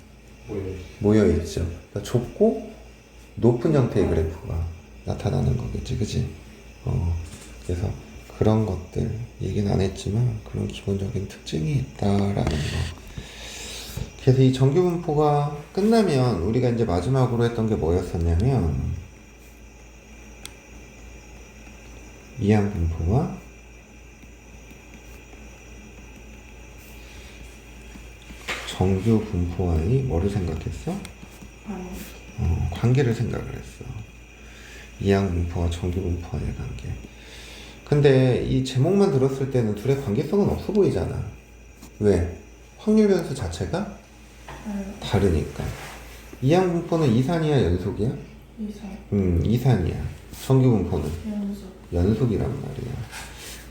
모여 있죠. 그러니까 좁고 높은 형태의 그래프가 나타나는 거겠지, 그지? 그래서 그런 것들 얘기는 안 했지만 그런 기본적인 특징이 있다라는 거. 그래서 이 정규분포가 끝나면 우리가 이제 마지막으로 했던 게 뭐였었냐면 이항분포와 정규분포와의 뭐를 생각했어? 관계를 생각을 했어. 이항분포와 정규분포와의 관계. 근데 이 제목만 들었을 때는 둘의 관계성은 없어 보이잖아. 왜? 확률 변수 자체가 다르니까. 이항분포는 이산이야, 연속이야? 이산이야. 정규분포는 연속이란 말이야.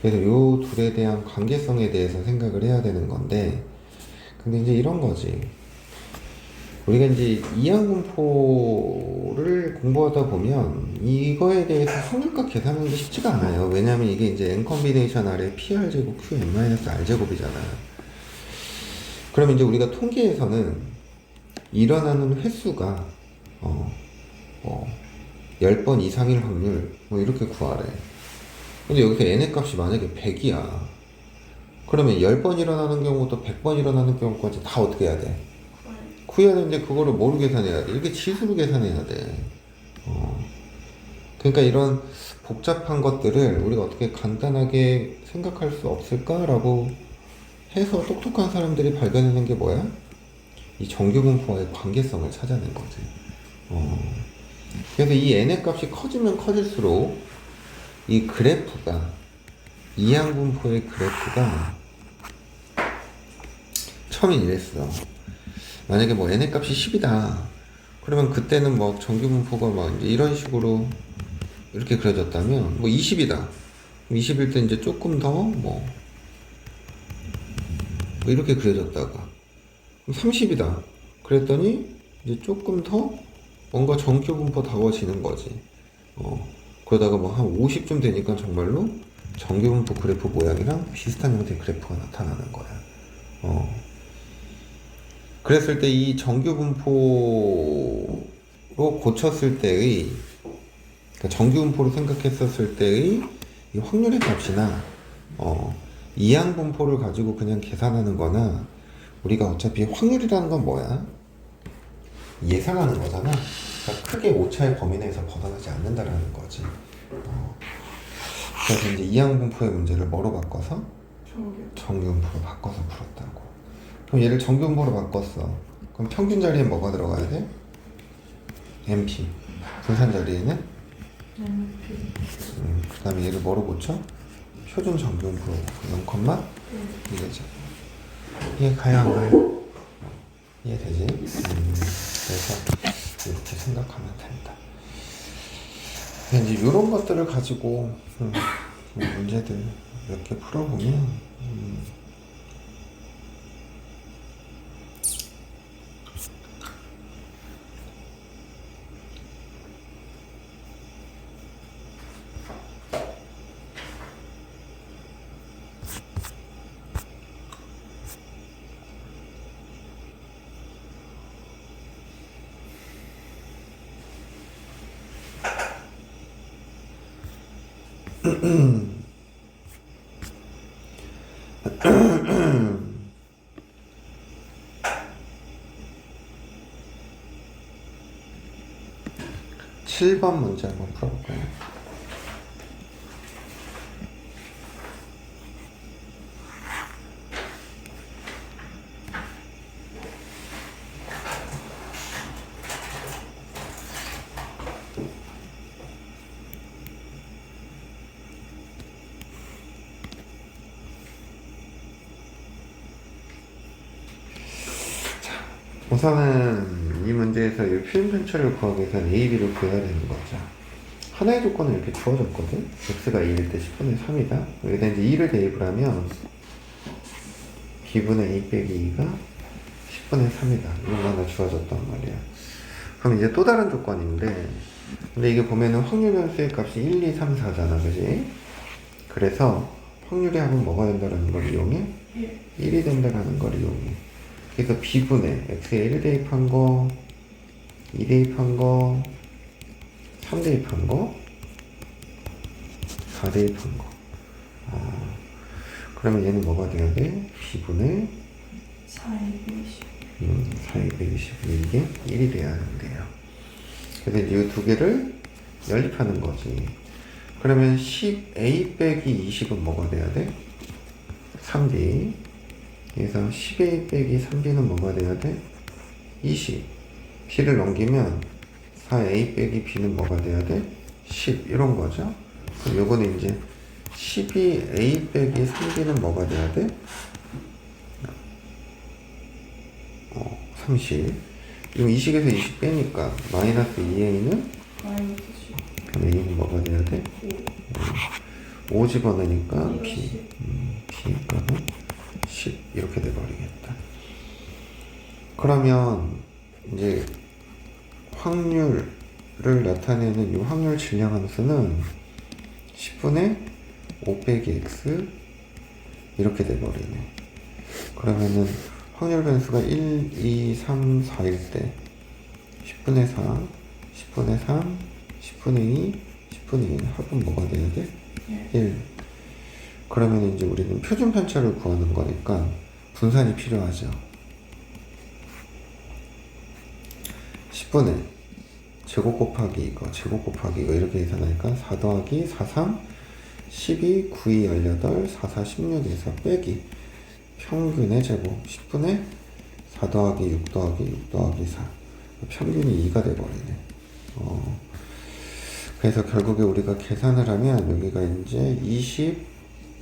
그래서 요 둘에 대한 관계성에 대해서 생각을 해야 되는 건데, 근데 이제 이런 거지. 우리가 이제 이항분포를 공부하다 보면 이거에 대해서 확률값 계산하는 게 쉽지가 않아요. 왜냐면 이게 이제 n 컨비네이션 아래 pr제곱 qn-r제곱이잖아. 그럼 이제 우리가 통계에서는 일어나는 횟수가 10번 이상일 확률 뭐 이렇게 구하래. 근데 여기서 n의 값이 만약에 100이야. 그러면 10번 일어나는 경우도 100번 일어나는 경우까지 다 어떻게 해야 돼? 구해야 되는데 그거를 뭐로 계산해야 돼? 이렇게 지수로 계산해야 돼. 그러니까 이런 복잡한 것들을 우리가 어떻게 간단하게 생각할 수 없을까라고 해서 똑똑한 사람들이 발견하는 게 뭐야? 이 정규분포와의 관계성을 찾아낸 거지. 그래서 이 n의 값이 커지면 커질수록 이 그래프가 이항분포의 그래프가 처음엔 이랬어. 만약에 뭐 n의 값이 10이다. 그러면 그때는 뭐 정규분포가 막 이제 이런 식으로 이렇게 그려졌다면 뭐 20이다. 20일 때 이제 조금 더 뭐 이렇게 그려졌다가 30이다. 그랬더니 이제 조금 더 뭔가 정규분포다워지는 거지. 그러다가 뭐 한 50쯤 되니까 정말로 정규분포 그래프 모양이랑 비슷한 형태의 그래프가 나타나는 거야. 그랬을 때 이 정규분포로 고쳤을 때의, 그러니까 정규분포로 생각했었을 때의 이 확률의 값이나 이항분포를 가지고 그냥 계산하는 거나, 우리가 어차피 확률이라는 건 뭐야? 예상하는 거잖아. 그러니까 크게 오차의 범위 내에서 벗어나지 않는다라는 거지. 그래서 이제 이항분포의 문제를 뭐로 바꿔서? 정규분포로 바꿔서 풀었다고. 그럼 얘를 정규분포로 바꿨어. 그럼 평균 자리에 뭐가 들어가야 돼? MP. 분산 자리에는? 그 다음에 얘를 뭐로 고쳐? 표준 정규분포로 0, 이거죠. 이해 가요, 안 가요? 이해되지? 그래서 이렇게 생각하면 된다. 이제 이런 것들을 가지고 문제들 몇 개 풀어보면 (7번) 문제 한번 풀어볼까요? 우선은 이 문제에서 이 표준 편차를 구하기 위해서 A, B를 구해야 되는 거죠. 하나의 조건은 이렇게 주어졌거든. x가 2일 때 10분의 3이다. 여기다 이제 2를 대입을 하면 B분의 A 빼기 2가 10분의 3이다. 이런 거 하나 주어졌단 말이야. 그럼 이제 또 다른 조건인데, 근데 이게 보면은 확률 변수의 값이 1, 2, 3, 4잖아. 그지? 그래서 확률의 합은 뭐가 된다는 걸 이용해? 1이 된다는 걸 이용해. 그래서 B분의 X에 1 대입한 거, 2 대입한 거, 3 대입한 거, 4 대입한 거. 그러면 얘는 뭐가 돼야 돼? B분의 4,220. 이게 1이 돼야 된대요. 그래서 이제 이 두 개를 연립하는 거지. 그러면 10A 빼기 20은 뭐가 돼야 돼? 3B. 그래서 10A 빼기 3B는 뭐가 돼야 돼? 20. B를 넘기면 4A 빼기 B는 뭐가 돼야 돼? 10. 이런 거죠. 그럼 요거는 이제 12A 빼기 3B는 뭐가 돼야 돼? 30. 그럼 20에서 20 빼니까 마이너스 2A는? 그럼 A는 뭐가 돼야 돼? 5 집어넣으니까 B. B 값은 10 이렇게 돼버리겠다. 그러면 이제 확률을 나타내는 이 확률 질량함수는 10분의 5 빼기 x 이렇게 돼버리네. 그러면은 확률 변수가 1, 2, 3, 4일 때 10분의 4, 10분의 3, 10분의 2, 10분의 1 합은 뭐가 돼야 돼? 1. 그러면 이제 우리는 표준 편차를 구하는 거니까 분산이 필요하죠. 10분의 제곱 곱하기 이거, 제곱 곱하기 이거 이렇게 계산하니까 4 더하기 4, 3, 12, 9, 2, 18, 4, 4, 16에서 빼기 평균의 제곱 10분의 4 더하기 6 더하기 6 더하기 4 평균이 2가 돼버리네. 그래서 결국에 우리가 계산을 하면 여기가 이제 20,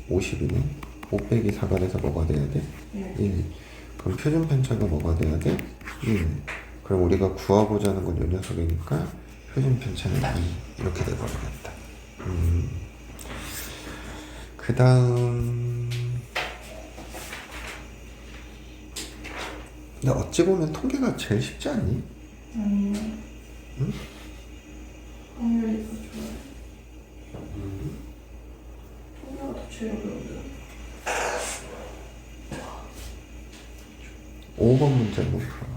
50이네. 5 빼기 4가 돼서 뭐가 돼야 돼? 1. 그럼 표준 편차가 뭐가 돼야 돼? 1. 그럼 우리가 구하고자 하는 건 요 녀석이니까 표준 편차는 2 이렇게 돼버리겠다. 그 다음 근데 어찌 보면 통계가 제일 쉽지 않니? 아니요. 응? 확률이 더 좋아요. 통계가 더 제일 어려워요. 5번 문제 한번 풀어.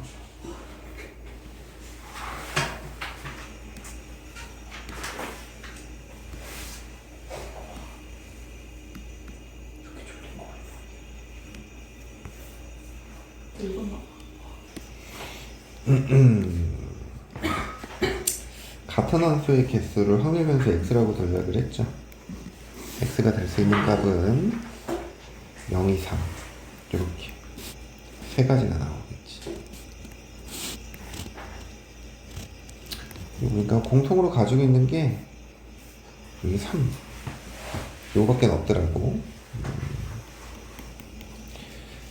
같은 함수의 개수를 확률 변수 x라고 전략을 했죠. x가 될 수 있는 값은 0, 2, 3 이렇게 세 가지가 나오겠지. 우리가 공통으로 가지고 있는 게 여기 3 요거밖에 없더라고.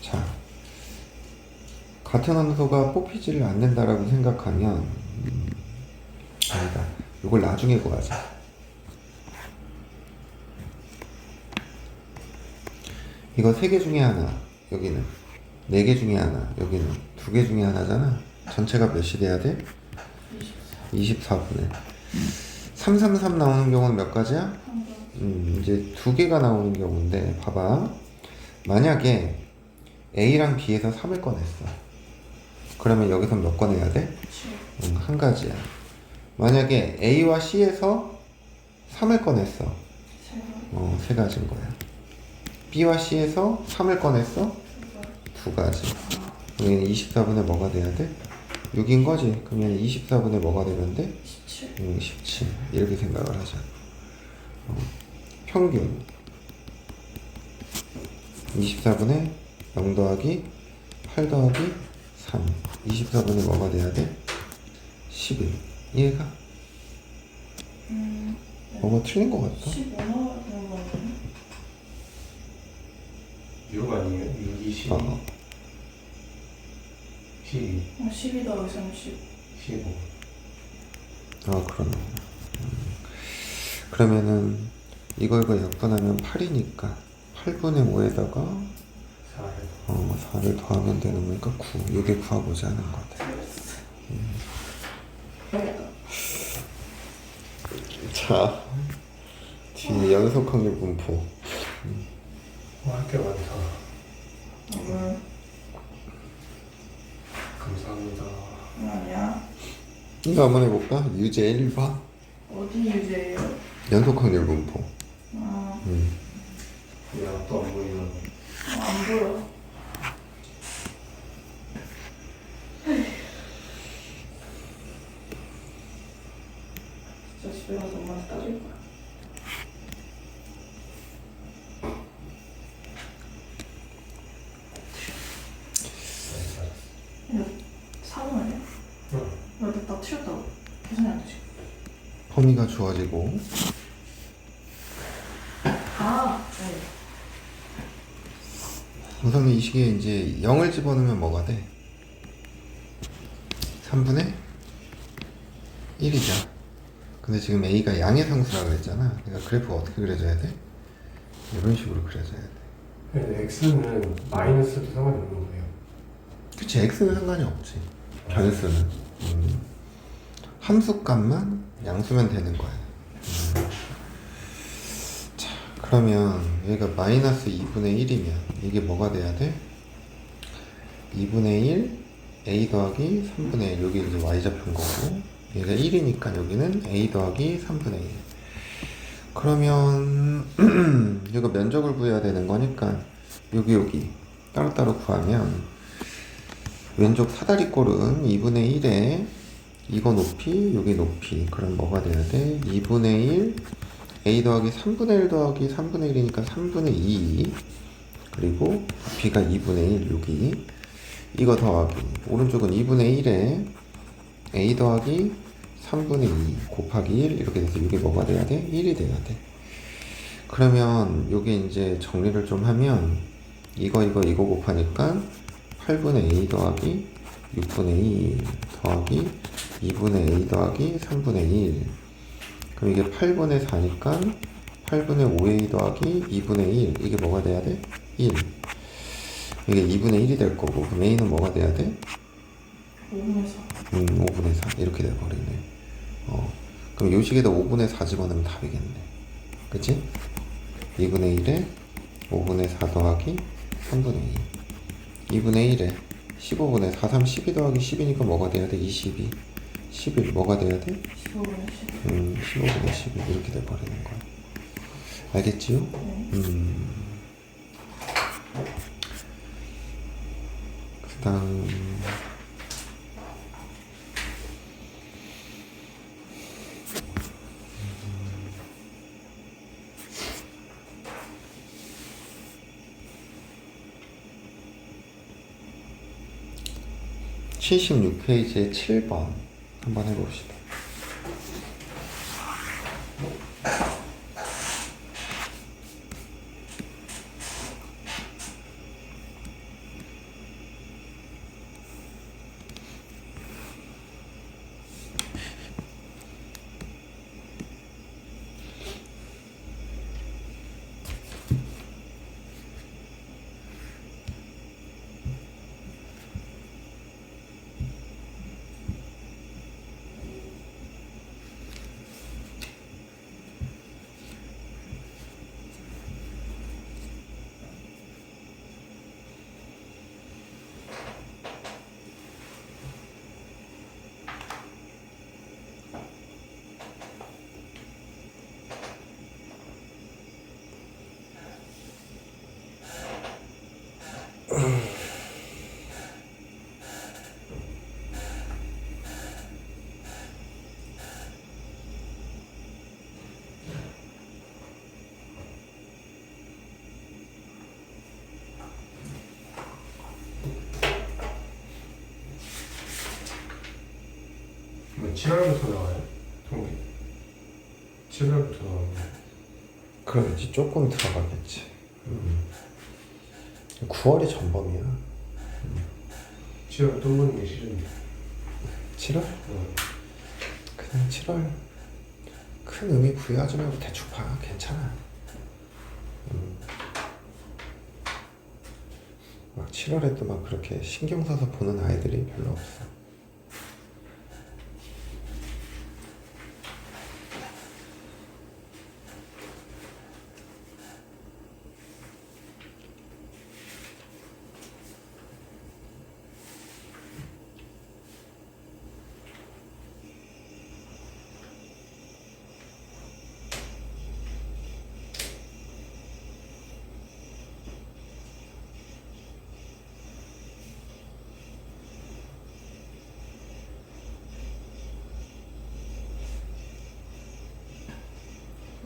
자, 같은 함수가 뽑히지를 않는다라고 생각하면 아니다. 이걸 나중에 구하자. 이거 3개 중에 하나, 여기는 4개 중에 하나, 여기는 2개 중에 하나잖아. 전체가 몇이 돼야 돼? 24분의 333 나오는 경우는 몇 가지야? 이제 2개가 나오는 경우인데 봐봐. 만약에 A랑 B에서 3을 꺼냈어. 그러면 여기서 몇 꺼내야 돼? 한 가지야. 만약에 A와 C에서 3을 꺼냈어. 제가 세 가지인 거야. B와 C에서 3을 꺼냈어? 두 가지. 그러면 24분의 뭐가 돼야 돼? 6인 거지. 그러면 24분의 뭐가 되면 돼? 17. 17. 이렇게 생각을 하자. 평균 24분의 0 더하기 8 더하기 3. 24분의 뭐가 돼야 돼? 11. 이해가? 네. 뭐가 틀린 것 같다. 15 나와야 되는 거 아니에요? 6 아니에요? 6, 2, 12, 어. 12, 12 더하기 30. 15. 그러네. 그러면은 이거 약분하면 8이니까 8분의 5에다가 4를 4를 더하면 되는 거니까 9. 이게 구하고자 하는 거다. 자, 뒤에 연속 확률 분포. 할게 많다. 뭘? 감사합니다. 아니야. 이거 한번 해볼까? 유제 1번. 어디 유제예요? 연속 확률 분포. 야, 또 안 보이나? 안 보여. 진짜 집에 가서 엄마한테 따질 거야. 이거 4번 아니야? 응. 왜 나 튀었다고? 계산이 안 되지. 범위가 주어지고 아, 네. 우선 이 시기에 이제 0을 집어넣으면 뭐가 돼? 3분의 1이죠. 근데 지금 A가 양의 상수라고 그랬잖아. 그러니까 그래프가 어떻게 그려져야 돼? 이런 식으로 그려져야 돼. 근데 X는 마이너스도 상관이 없는 거예요. 그치, X는 상관이 없지. 변수는. 함수값만 양수면 되는 거야. 자, 그러면 얘가 마이너스 2분의 1이면 이게 뭐가 돼야 돼? 2분의 1 A 더하기 3분의 1. 여기 이제 Y좌표인 거고 얘가 1이니까 여기는 A 더하기 3분의 1. 그러면 이거 면적을 구해야 되는 거니까 여기 따로따로 구하면 왼쪽 사다리꼴은 2분의 1에 이거 높이, 여기 높이. 그럼 뭐가 돼야 돼? 2분의 1 A 더하기 3분의 1 더하기 3분의 1이니까 3분의 2. 그리고 B가 2분의 1 여기. 이거 더하기 오른쪽은 2분의 1에 A 더하기 3분의 2 곱하기 1 이렇게 돼서 이게 뭐가 돼야 돼? 1이 돼야 돼. 그러면 요게 이제 정리를 좀 하면 이거 곱하니까 8분의 A 더하기 6분의 2 더하기 2분의 A 더하기 3분의 1. 그럼 이게 8분의 4니까 8분의 5A 더하기 2분의 1. 이게 뭐가 돼야 돼? 1. 이게 2분의 1이 될 거고 그럼 A는 뭐가 돼야 돼? 5분의 4. 5분의 4 이렇게 돼버리네. 그럼 요 식에다 5분의 4 집어넣으면 답이겠네. 그치? 2분의 1에 5분의 4 더하기 3분의 2. 2분의 1에 15분의 4, 3, 12 더하기 10이니까 뭐가 돼야 돼? 22. 11 뭐가 돼야 돼? 15분의 10. 15분의 11 이렇게 돼버리는 거야. 알겠지요? 네. 그 다음 76페이지의 7번 한번 해봅시다. 7월부터 나와요? 통계 7월부터 나와요. 그러겠지. 조금 들어가겠지. 9월이 전범이야. 7월 돈 버는 게 싫은데 7월? 그냥 7월 큰 의미 부여하지 말고 대충 봐. 괜찮아. 막 7월에 또 막 그렇게 신경 써서 보는 아이들이 별로 없어.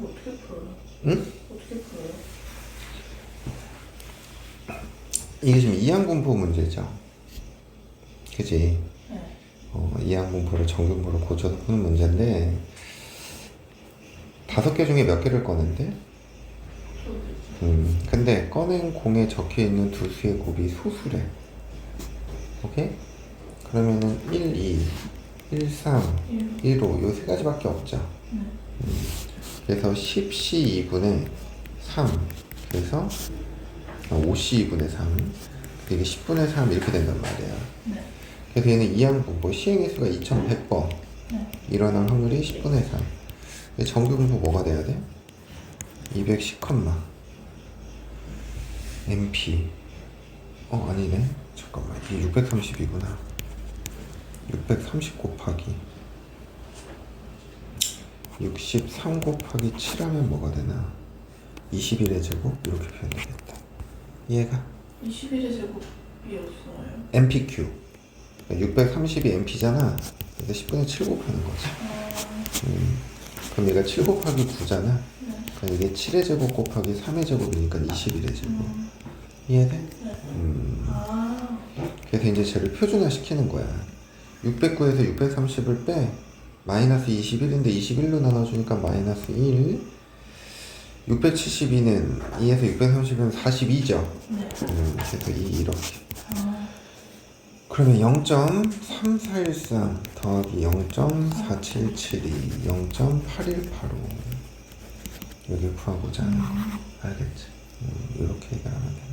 어떻게 풀어요? 응? 어떻게 풀어요? 이게 지금 이항분포 문제죠. 그지? 네. 이항분포를 정분포를 고쳐서 푸는 문제인데 5개 중에 몇 개를 꺼낸대? 근데 꺼낸 공에 적혀있는 두 수의 곱이 소수래. 오케이? 그러면은 1, 2, 1, 3, 1, 5 요 세 가지밖에 없죠. 네. 그래서 10C 2분의 3 그래서 5C 2분의 3 이게 10분의 3 이렇게 된단 말이야. 네. 그래서 얘는 이항분포 시행의 수가 2100번 네. 일어날 확률이 10분의 3 정규분포 뭐가 돼야 돼? 210, MP 아니네 잠깐만 이게 630이구나 630 곱하기 63 곱하기 7하면 뭐가 되나 21의 제곱 이렇게 표현되겠다. 이해가? 21의 제곱이 없어요. MPQ 630이 MP잖아. 그래서 10분의 7 곱하는 거지. 그럼 얘가 7 곱하기 9잖아. 네. 그럼 이게 7의 제곱 곱하기 3의 제곱이니까 21의 제곱. 이해돼? 네. 음. 그래서 이제 쟤를 표준화 시키는 거야. 609에서 630을 빼. 마이너스 21인데 21로 나눠주니까 마이너스 1. 672는 2에서 630은 42죠. 네. 그래서 2 이렇게. 아. 그러면 0.3413 더하기 0.4772 0.8185 여기 구하고자 하는 거 알겠지? 이렇게 얘기하면 된다.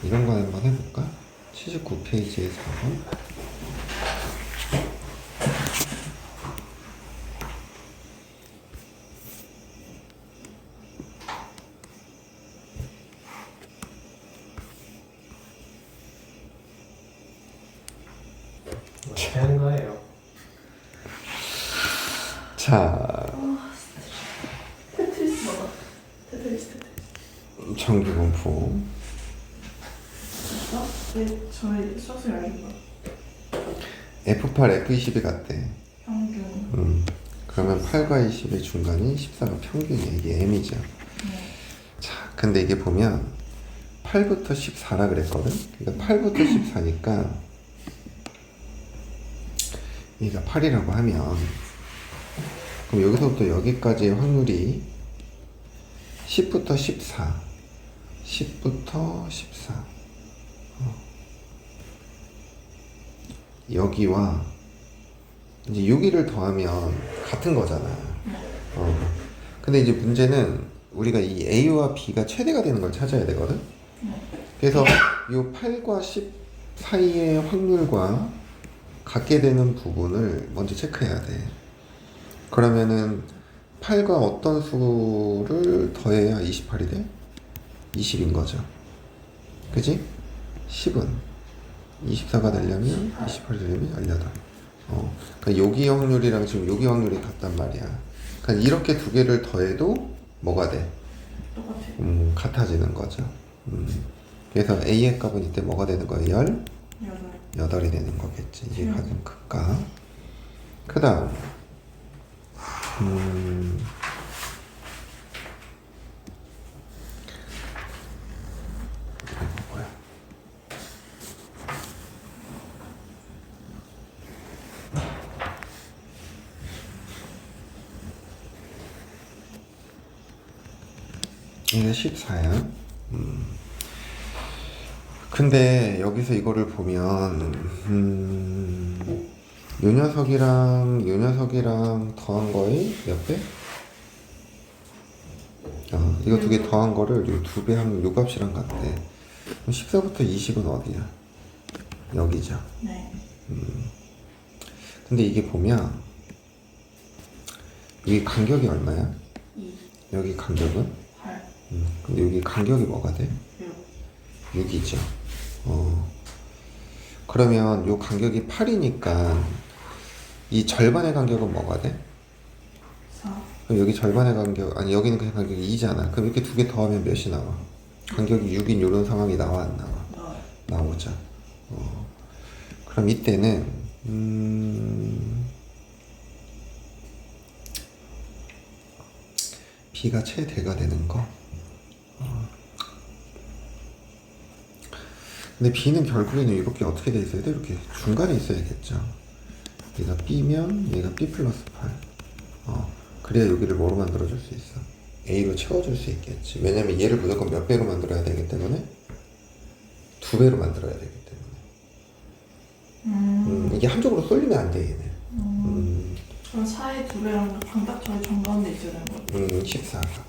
이런 거 한번 해볼까? 79페이지에 4번 어떻게 하는 거예요? 자 테트리스 먹어. 테트리스. 정규분포 네, 저희 수학생 알는 거. F8, F20이 같대. 평균. 그러면 8과 20의 중간이 14가 평균이야. 이게 M이죠. 네. 자, 근데 이게 보면 8부터 14라 그랬거든? 그러니까 8부터 14니까 얘가 8이라고 하면 그럼 여기서부터 여기까지의 확률이 10부터 14 10부터 14 여기와 이제 6일을 더하면 같은 거잖아. 근데 이제 문제는 우리가 이 A와 B가 최대가 되는 걸 찾아야 되거든. 그래서 이 8과 10 사이의 확률과 같게 되는 부분을 먼저 체크해야 돼. 그러면은 8과 어떤 수를 더해야 28이 돼? 20인 거죠. 그지? 10은 24가 되려면 28이 되려면 18. 그러니까 여기 확률이랑 지금 여기 확률이 같단 말이야. 그러니까 이렇게 두 개를 더해도 뭐가 돼? 똑같아요. 같아지는 거죠. 그래서 A의 값은 이때 뭐가 되는 거예요? 8이 되는 거겠지. 이게 가장 클까? 그 다음 이거 뭐야? 이게 14야. 근데 여기서 이거를 보면 요 녀석이랑 더한 거의 몇 배? 이거 두 개 더한 거를 요 두 배 하면 요 값이랑 같대. 그럼 14부터 20은 어디야? 여기죠. 네. 근데 이게 보면 이게 간격이 얼마야? 2, 여기 간격은? 8, 근데 여기 간격이 뭐가 돼? 6, 6이죠. 그러면 요 간격이 8이니까 이 절반의 간격은 뭐가 돼? 4, 그럼 여기 절반의 간격, 아니 여기는 그냥 간격이 2잖아. 그럼 이렇게 두 개 더하면 몇이 나와? 간격이 6인 이런 상황이 나와 안 나와? 나오죠. 그럼 이때는 B가 최대가 되는 거. 근데 B는 결국에는 이렇게 어떻게 돼 있어야 돼? 이렇게 중간에 있어야겠죠. 얘가 B면 얘가 B 플러스 8. 그래야 여기를 뭐로 만들어줄 수 있어? A로 채워줄 수 있겠지. 왜냐면 얘를 무조건 몇 배로 만들어야 되기 때문에 2배로 만들어야 되기 때문에. 이게 한쪽으로 쏠리면 안 돼, 얘는. 그럼 4의 2배랑 방딱처럼 정가운데 있어야 되는 거예요? 14가.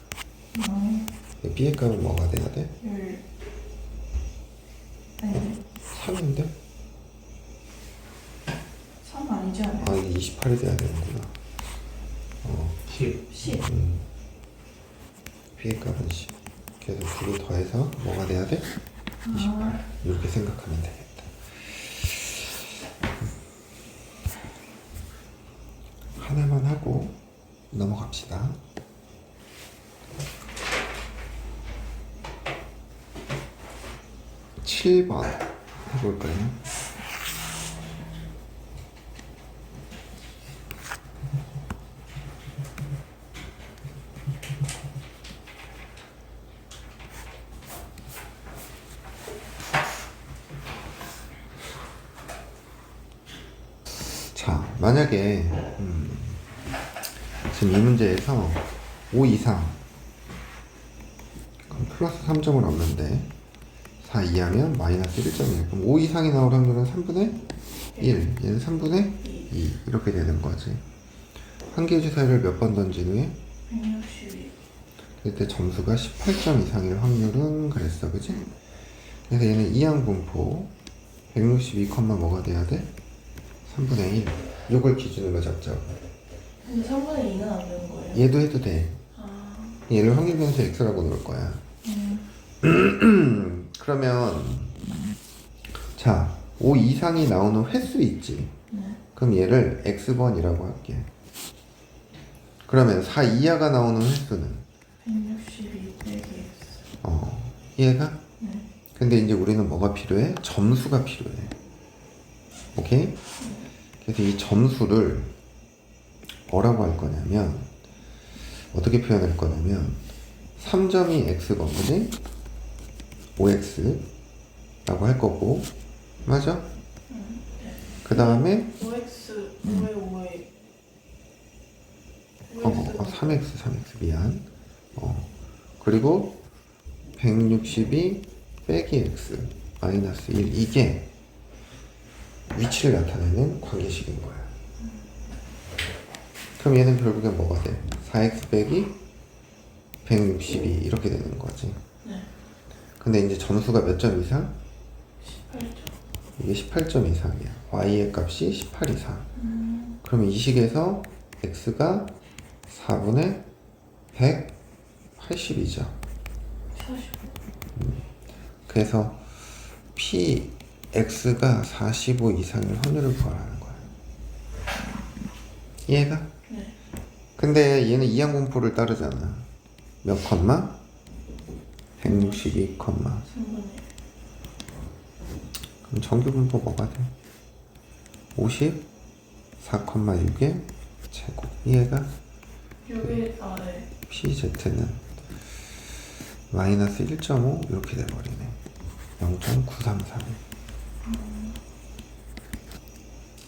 B의 값은 뭐가 돼야 돼? 1, 아니 3인데? 3 아니지 않아요? 아, 이게 28이 돼야 되는구나. 10. 10. B의 값은 10. 그래서 두 개 더해서 뭐가 돼야 돼? 28. 이렇게 생각하면 되겠다. 하나만 하고 넘어갑시다. 7번 해볼까요? 자, 만약에 지금 이 문제에서 5 이상 그럼 플러스 3점을 얻는데 4 이하면 마이너스 1점이에요. 그럼 5 이상이 나올 확률은 3분의 1, 얘는 3분의 2 이렇게 되는 거지. 한 개의 주사위를 몇 번 던진 후에 162. 그때 점수가 18점 이상일 확률은 그랬어, 그지? 그래서 얘는 이항분포 162, 뭐가 돼야 돼? 3분의 1. 요걸 기준으로 잡자고. 근데 3분의 2는 안 되는 거예요? 얘도 해도 돼. 아, 얘를 확률 변수 x라고 넣을 거야. 그러면 자, 5 이상이 나오는 횟수 있지. 네. 그럼 얘를 x번이라고 할게. 그러면 4 이하가 나오는 횟수는 162 빼기 x. 얘가? 네. 근데 이제 우리는 뭐가 필요해? 점수가 필요해. 오케이? 그래서 이 점수를 뭐라고 할 거냐면 어떻게 표현할 거냐면 3점이 x번, 그지? 5x 라고 할 거고, 맞아? 그 다음에 5x 5에 5에 3x 미안. 그리고 162 빼기 x 마이너스 1, 이게 위치를 나타내는 관계식인 거야. 그럼 얘는 결국엔 뭐가 돼? 4x 빼기 162 이렇게 되는 거지. 네. 근데 이제 점수가 몇 점 이상? 18점. 이게 18점 이상이야. y의 값이 18 이상. 그러면 이 식에서 x가 4분의 180이죠. 45. 그래서 px가 45 이상일 확률을 구하라는 거야. 이해가? 네. 근데 얘는 이항분포를 따르잖아. 몇 컴마? 162 컴마. 3분의 1. 그럼 정규분포 뭐가 돼? 54,6의 제곱. 이해가? 6일 네. PZ는 마이너스 1.5 이렇게 돼버리네. 0.933.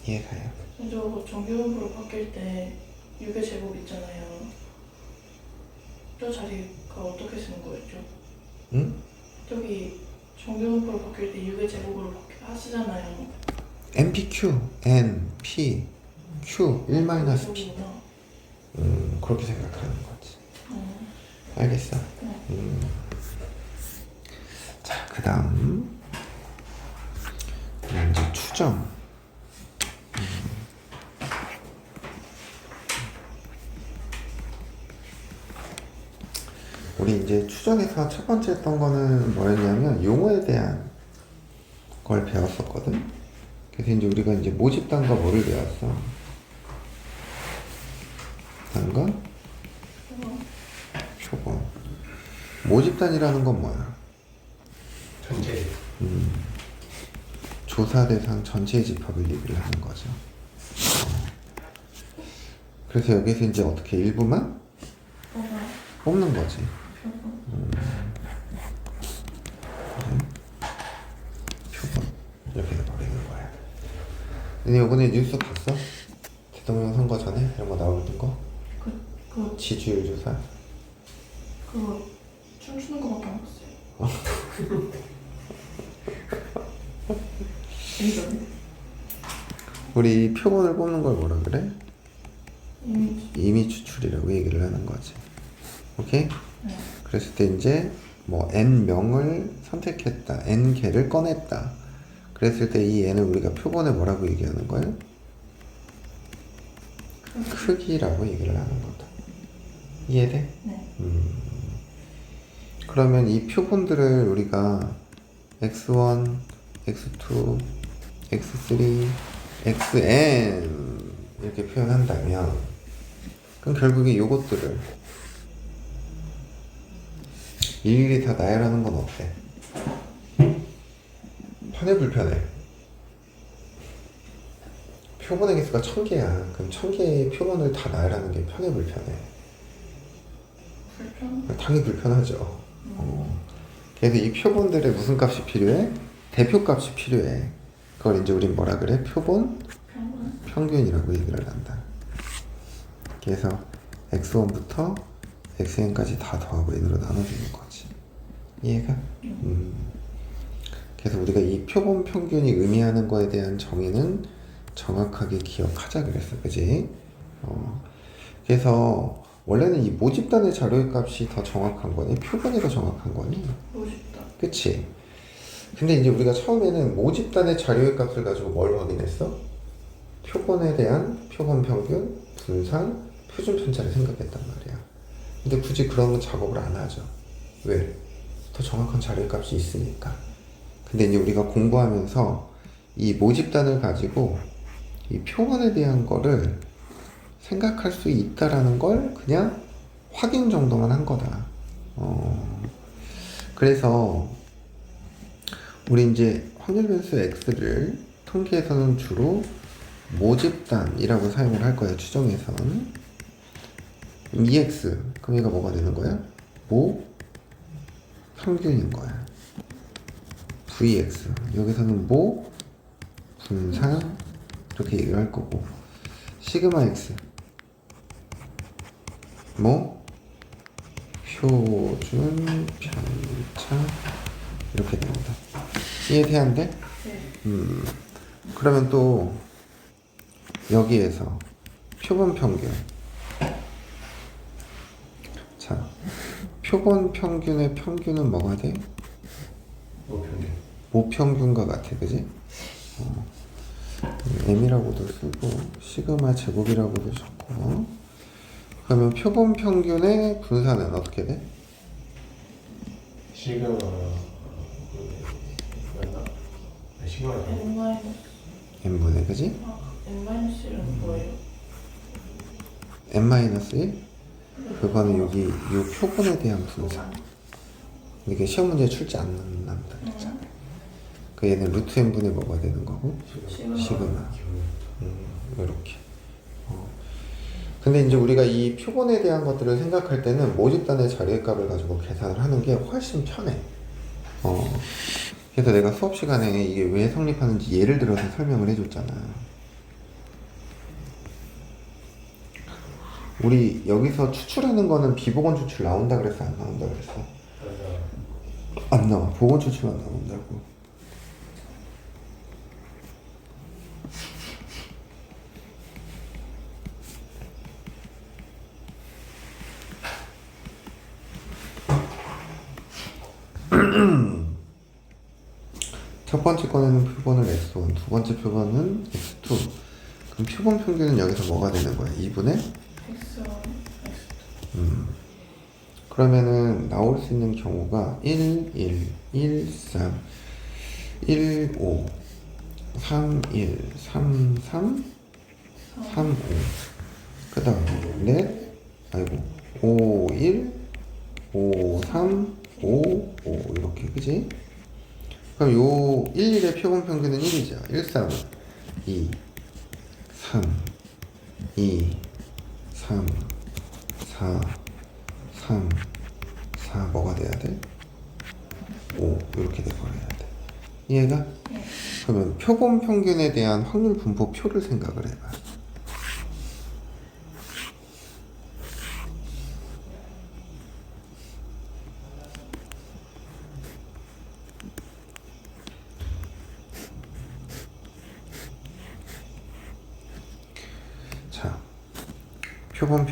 이해가요? 저 정규분포로 바뀔 때 6의 제곱 있잖아요. 저 자리가 어떻게 쓰는 거였죠? 응? 저기 정규분포로 바뀔 때 6의 제곱으로 하시잖아요. NPQ, N, P, Q, 1 마이너스 P. 그거구나. 그렇게 생각하는 거지. 어. 알겠어? 네. 자, 그 다음 이제 추정. 우리 이제 추정에서 첫 번째 했던 거는 뭐였냐면 용어에 대한 걸 배웠었거든. 그래서 이제 우리가 이제 모집단과 뭐를 배웠어? 단과 표본. 모집단이라는 건 뭐야? 전체. 조사 대상 전체의 집합을 얘기를 하는 거죠. 그래서 여기서 이제 어떻게 일부만 뽑는 거지. 표본 이렇게 돼버리는 거야. 근데 이번에 뉴스 봤어? 대통령 선거 전에 이런 거 나오는 거? 그 지지율 조사. 그거 춤추는 거밖에 안 봤어요. 이전에 우리 표본을 뽑는 걸 뭐라 그래? 이미 임의 추출이라고 얘기를 하는 거지. 오케이? 네. 그랬을 때 이제 뭐 n 명을 선택했다, n 개를 꺼냈다. 그랬을 때 이 n을 우리가 표본에 뭐라고 얘기하는 거예요? 크기라고 얘기를 하는 거다. 이해돼? 네. 그러면 이 표본들을 우리가 x1, x2, x3, xn 이렇게 표현한다면 그럼 결국에 요것들을 일일이 다 나열하는 건 어때? 편해 불편해? 표본의 개수가 1000개야. 그럼 1000개의 표본을 다 나열하는 게 편해 불편해? 불편? 당연히 불편하죠. 그래서 이 표본들의 무슨 값이 필요해? 대표값이 필요해. 그걸 이제 우린 뭐라 그래? 표본 평균? 평균이라고 얘기를 한다. 그래서 x1부터 xn까지 다 더하고 n으로 나눠주는 거지. 이해가? 그래서 우리가 이 표본 평균이 의미하는 거에 대한 정의는 정확하게 기억하자 그랬어. 그지? 그래서 원래는 이 모집단의 자료의 값이 더 정확한 거니? 표본이 더 정확한 거니? 멋있다. 그치? 근데 이제 우리가 처음에는 모집단의 자료의 값을 가지고 뭘 확인했어? 표본에 대한 표본 평균, 분산, 표준 편차를 생각했단 말이야. 근데 굳이 그런 작업을 안 하죠. 왜? 더 정확한 자료의 값이 있으니까. 근데 이제 우리가 공부하면서 이 모집단을 가지고 이 표본에 대한 거를 생각할 수 있다라는 걸 그냥 확인 정도만 한 거다. 그래서 우리 이제 확률 변수 x를 통계에서는 주로 모집단이라고 사용을 할 거야. 추정에서는 2x 그럼 얘가 뭐가 되는 거야? 모 평균인 거야. vx 여기서는 모 분산 이렇게 얘기를 할 거고, 시그마 x 뭐 표준 편차 이렇게 됩니다. 이해돼야 안 돼? 네. 그러면 또 여기에서 표본 평균. 자, 표본 평균의 평균은 뭐가 돼? 모평균. 모평균과 같아, 그지? m이라고도 쓰고 시그마 제곱이라고도 적고. 그러면 표본 평균의 분산은 어떻게 돼? 시그마 뭐였나? 시그마 N 마이너스 n분의, 그지? N 마이너스는 뭐예요? n-1? 그거는 여기 요 표본에 대한 분산. 이게 시험 문제에 출제 안 난다 그랬잖아. 그 얘는 루트 n분의 뭐가 되는 거고? 시그마. 이렇게. 근데 이제 우리가 이 표본에 대한 것들을 생각할 때는 모집단의 자리의 값을 가지고 계산을 하는 게 훨씬 편해. 그래서 내가 수업 시간에 이게 왜 성립하는지 예를 들어서 설명을 해줬잖아. 우리 여기서 추출하는 거는 비보건 추출 나온다 그랬어? 안 나온다 그랬어? 안 나와. 보건 추출만 나온다고. 첫 번째 건에는 표본을 x1, 두 번째 표본은 x2. 그럼 표본 평균은 여기서 뭐가 되는 거야? 2분의? X1, X2. 그러면은 나올 수 있는 경우가 1, 1, 1, 3, 1, 5, 3, 1, 3, 3, 3, 5. 그 다음 넷, 아이고 5, 1, 5, 3, 5, 5 이렇게 그지? 그럼 요 1, 1의 표본 평균은 1이죠. 1, 3은 2, 3, 2, 3, 4, 3, 4 뭐가 돼야 돼? 5 이렇게 돼버려야 돼. 이해가? 네. 그러면 표본 평균에 대한 확률 분포표를 생각을 해봐. 자, 표본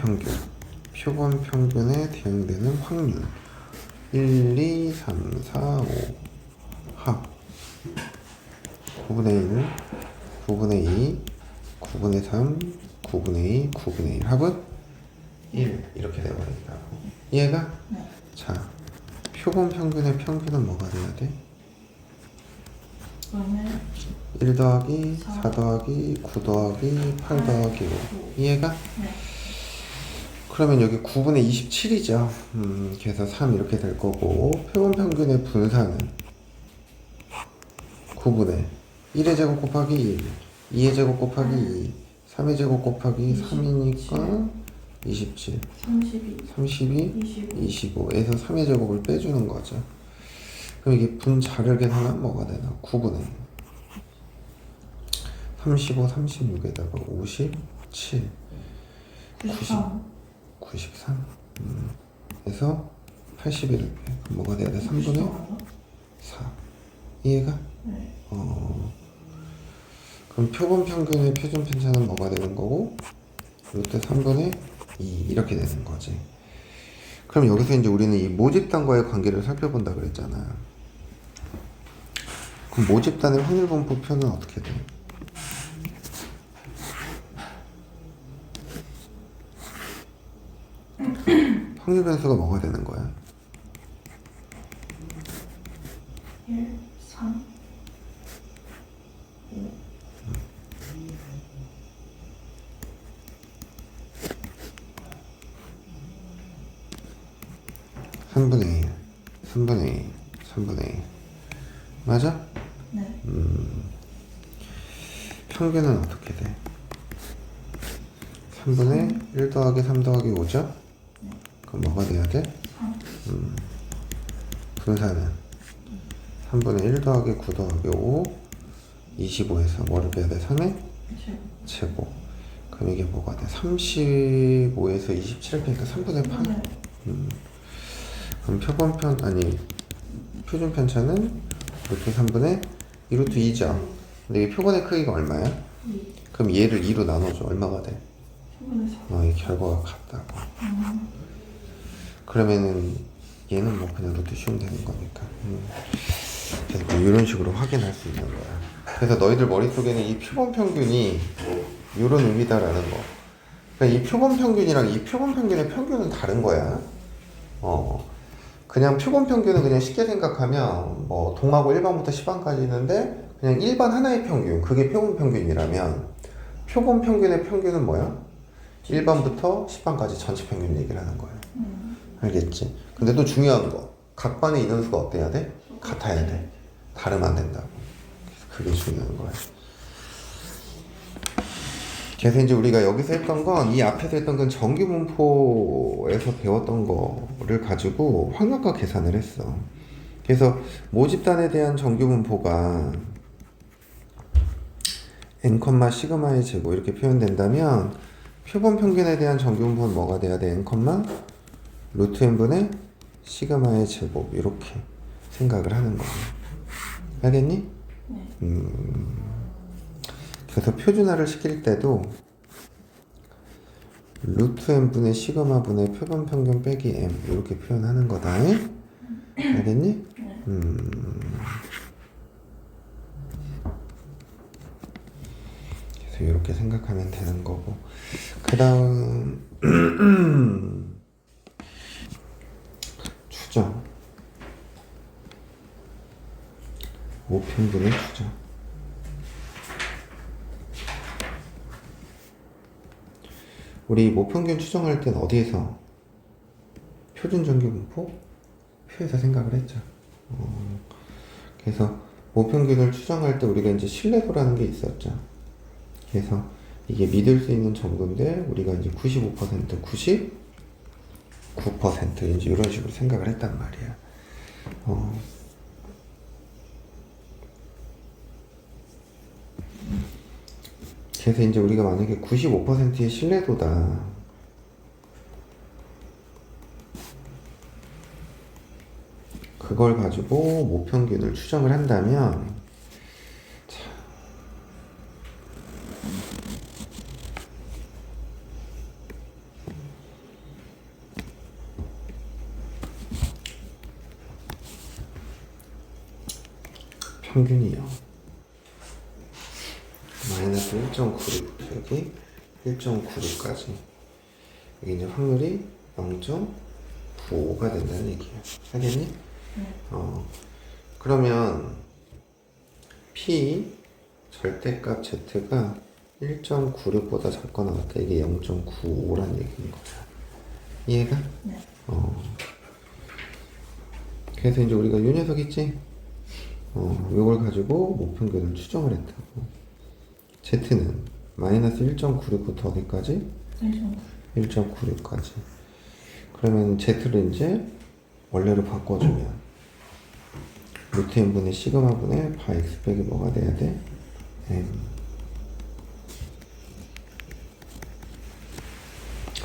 평균에 대응되는 확률 1, 2, 3, 4, 5 합 9분의 1, 9분의 2, 9분의 3, 9분의 2, 9분의 1 합은 1 이렇게 되어버린다고. 이해가? 네. 자, 표본 평균의 평균은 뭐가 돼야 돼? 그러면 1 더하기 4 더하기 9 더하기 8 더하기 5 이해가? 네. 그러면 여기 9분의 27이죠. 그래서 3 이렇게 될 거고 표본 평균의 분산은 9분의 1의 제곱 곱하기 1 2의 제곱 곱하기 2 3의 제곱 곱하기 3이니까 27 32, 32 25. 25에서 3의 제곱을 빼주는 거죠. 그럼 이게 분자를 계산하면 뭐가 되나? 9분의 35, 36에다가 57 93. 93 에서 81을 빼. 그럼 뭐가 돼야 돼? 3분의 4 이해가? 네. 그럼 표본 평균의 표준 편차는 뭐가 되는 거고 루트 3분의 2 이렇게 되는 거지. 그럼 여기서 이제 우리는 이 모집단과의 관계를 살펴본다 그랬잖아. 그럼 모집단의 확률 분포표는 어떻게 돼? 확률 변수가 뭐가 되는 거야? 1, 3, 5. 3분의 1, 3분의 2, 3분의 2 맞아? 네. 평균은 어떻게 돼? 3분의 1 더하기 3 더하기 5죠? 그럼 뭐가 돼야 돼? 3. 분산은 3분의 1 더하기 9 더하기 5 25에서 뭐를 빼야 돼? 3의 제곱. 그럼 이게 뭐가 돼? 35에서 27을 빼니까 3분의 8 네. 그럼 표준 편차는 루트 3분의 2 루트 2죠. 근데 이게 표본의 크기가 얼마야? 2. 그럼 얘를 2로 나눠줘. 얼마가 돼? 3분의 4. 이 결과가 같다고. 그러면은 얘는 뭐 그냥 루트 씌우면 되는 거니까. 그래서 뭐 이런 식으로 확인할 수 있는 거야. 그래서 너희들 머릿속에는 이 표본 평균이 이런 의미다라는 거. 그러니까 이 표본 평균이랑 이 표본 평균의 평균은 다른 거야. 그냥 표본 평균은 그냥 쉽게 생각하면 뭐 동하고 1번부터 10번까지 있는데 그냥 1번 하나의 평균, 그게 표본 평균이라면 표본 평균의 평균은 뭐야? 1번부터 10번까지 전체 평균 얘기를 하는 거야. 알겠지? 근데 또 중요한 거, 각 반의 인원수가 어때야 돼? 같아야 돼. 다르면 안 된다고. 그게 중요한 거야. 그래서 이제 우리가 여기서 했던 건 이 앞에서 했던 건 정규분포에서 배웠던 거를 가지고 확률과 계산을 했어. 그래서 모집단에 대한 정규분포가 n, 시그마의 제곱 이렇게 표현된다면 표본 평균에 대한 정규분포는 뭐가 돼야 돼? n, 루트 n분의 시그마의 제곱 이렇게 생각을 하는 거야. 알겠니? 네. 그래서 표준화를 시킬 때도 루트 n분의 시그마분의 표본 평균 빼기 m 이렇게 표현하는 거다. 알겠니? 네. 그래서 이렇게 생각하면 되는 거고, 그 다음 추정, 모평균의 추정. 우리 모평균 추정할 땐 어디에서? 표준 정규분포 표에서 생각을 했죠. 그래서 모평균을 추정할 때 우리가 이제 신뢰도라는 게 있었죠. 그래서 이게 믿을 수 있는 정도인데 우리가 이제 95%, 99% 이제 이런 식으로 생각을 했단 말이야. 그래서 이제 우리가 만약에 95%의 신뢰도다. 그걸 가지고 모평균을 추정을 한다면, 자, 평균이요. 마이너스 1.96 여기 1.96까지 여기 이제 확률이 0.95가 된다는 얘기야. 알겠니? 그러면 P 절대값 Z가 1.96보다 작거나 같다. 이게 0.95란 얘기인 거야. 이해가? 네. 그래서 이제 우리가 이 녀석 있지? 이걸 가지고 모평균을 추정을 했다고. Z는 마이너스 1.96부터 어디까지? 1.96까지. 그러면 Z를 이제 원래로 바꿔주면 루트 n분의 시그마분의 바 x 빼기 뭐가 돼야 돼? m.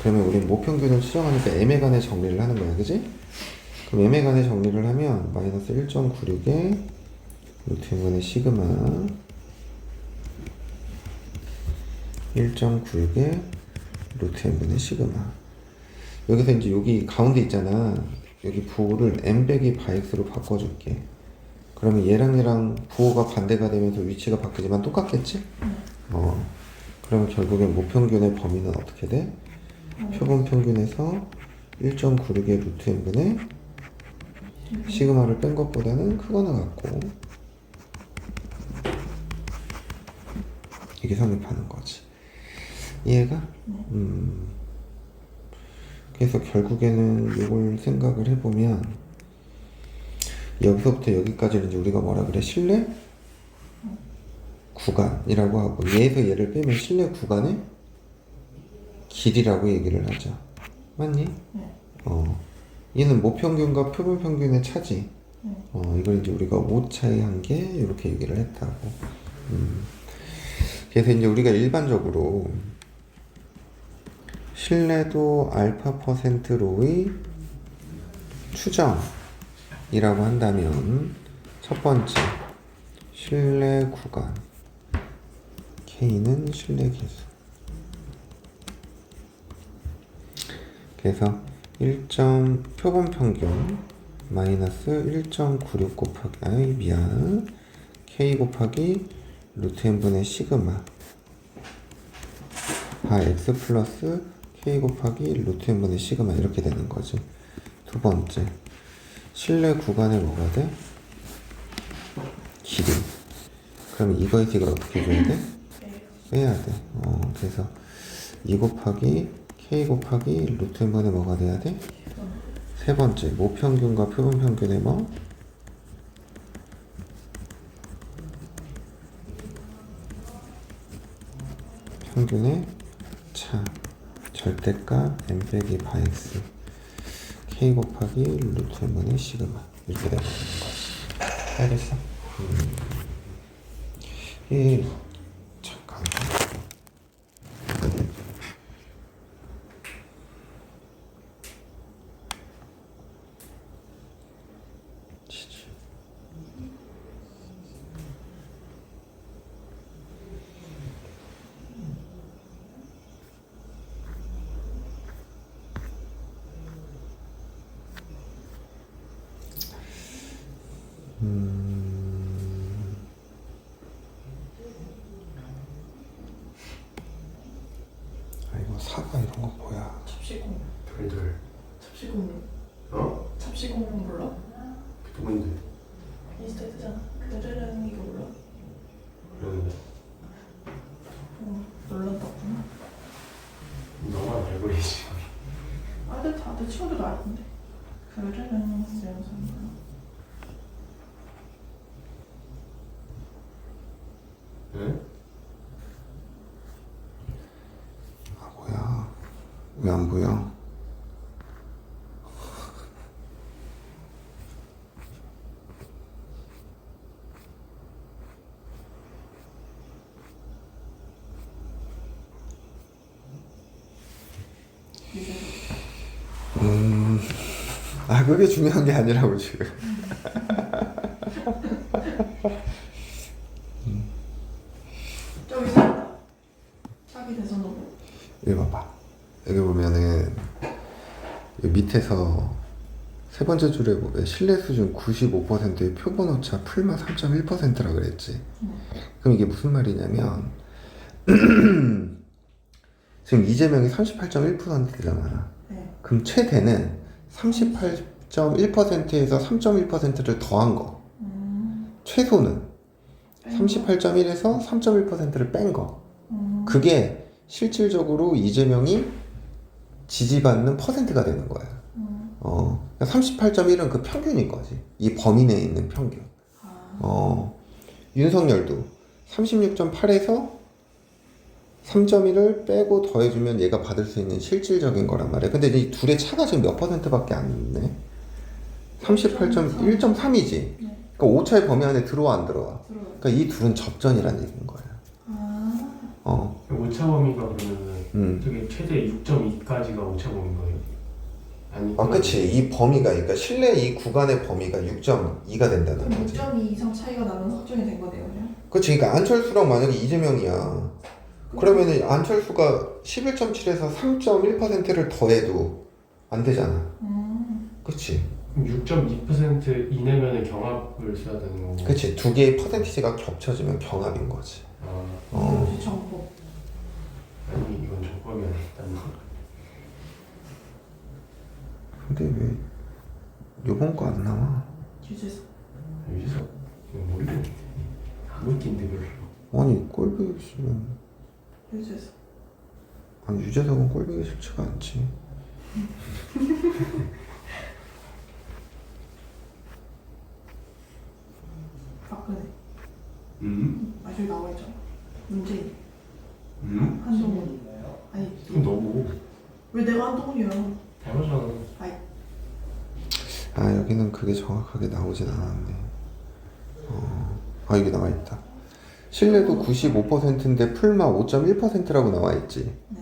그러면 우리는 모평균을 추정하니까 m에 관해 정리를 하는 거야, 그지? 그럼 m에 관해 정리를 하면 마이너스 1.96에 루트 n분의 시그마 1.96에 루트 n분의 시그마. 여기서 이제 여기 가운데 있잖아. 여기 부호를 m 빼기 바 x로 바꿔줄게. 그러면 얘랑 부호가 반대가 되면서 위치가 바뀌지만 똑같겠지? 그러면 결국엔 모평균의 범위는 어떻게 돼? 표본 평균에서 1.96의 루트 n분의 시그마를 뺀 것보다는 크거나 같고, 이게 성립하는 거지. 이해가? 그래서 결국에는 이걸 생각을 해보면 여기서부터 여기까지는 이제 우리가 뭐라 그래? 신뢰 구간이라고 하고, 얘에서 얘를 빼면 신뢰 구간의 길이라고 얘기를 하죠. 맞니? 네. 얘는 모평균과 표본평균의 차지. 이걸 이제 우리가 오차의 한계 이렇게 얘기를 했다고. 그래서 이제 우리가 일반적으로 신뢰도 알파 %로의 추정이라고 한다면 첫 번째 신뢰 구간 K는 신뢰 계수. 그래서 표본 평균 마이너스 1.96 곱하기 K 곱하기 루트 n분의 시그마 바 x 플러스 K 곱하기 루트 n분의 시그마 이렇게 되는 거지. 두 번째 신뢰 구간에 뭐가 돼? 길이. 그럼 이거에서 이걸 어떻게 줘야 돼? 빼야 돼. 그래서 2 곱하기 K 곱하기 루트 n분의 뭐가 돼야 돼? 세 번째 모평균과 표본평균의 뭐? 평균의 차 절대값 m 빼기 바 x k 곱하기 루트 m분의 시그마 이렇게 되는 거지. 알겠어? 잠깐. 이거 사과 이런 거 뭐야? 찹시공. 돌돌. 찹시공. 어? 찹시공 몰라? 누군데? 인스타에 뜨잖아. 그들은 이거 몰라? 그러는데 놀란다구나. 너만 알고 계시. 다들 친구들도 알 건데. 그들은 영상 몰라. 응? 아 뭐야? 왜 안 보여? 아 그게 중요한 게 아니라고 지금. 저기 있다. 차기 대선으로. 여기 봐봐. 여기 보면은 여기 밑에서 세 번째 줄에 보면 신뢰 수준 95%의 표본 오차 풀마 3.1%라 그랬지. 그럼 이게 무슨 말이냐면 지금 이재명이 38.1%잖아. 네. 그럼 최대는 38.1%에서 3.1%를 더한 거. 최소는 38.1에서 3.1%를 뺀 거. 그게 실질적으로 이재명이 지지받는 퍼센트가 되는 거야. 38.1은 그 평균인 거지. 이 범위 내에 있는 평균. 윤석열도 36.8에서 3.1을 빼고 더해주면 얘가 받을 수 있는 실질적인 거란 말이야. 근데 이 둘의 차가 지금 몇 퍼센트밖에 안 돼? 38.1.3이지. 네. 그러니까 오차의 범위 안에 들어와 안 들어와? 들어요. 그러니까 이 둘은 접전이라는 얘기인 거야. 오차 범위가 그러면은 저게 최대 6.2까지가 오차 범위인 거예요? 아니. 그치. 이 범위가, 그러니까 실내 이 구간의 범위가 6.2가 된다는 그럼 거지. 6.2 이상 차이가 나면 확정이 된 거네요, 그냥? 그치. 그러니까 안철수랑 만약에 이재명이야. 그러면은 안철수가 11.7에서 3.1%를 더해도 안 되잖아. 그치. 6.2% 이내면은 경합을 써야 되는 거고. 그치. 두 개의 퍼센티지가 겹쳐지면 경합인 거지. 역시 정법. 아니 이건 정법이 아니었단 말. 근데 왜 요번 거 안 나와? 유재석. 여기서 모르겠는데 안 웃긴데 별로. 아니 꼴보기 싫으면 유재석. 아니 유재석은 꼴보기 싫지가 않지. 박근혜. 저기 나와 있잖아. 문재인. 한동훈. 아니 그럼 너무 왜 내가 한동훈이야? 다르잖아. 아이 아 여기는 그게 정확하게 나오진 않았네. 이게 나와 있다. 신뢰도 95%인데 풀마 5.1%라고 나와 있지. 네.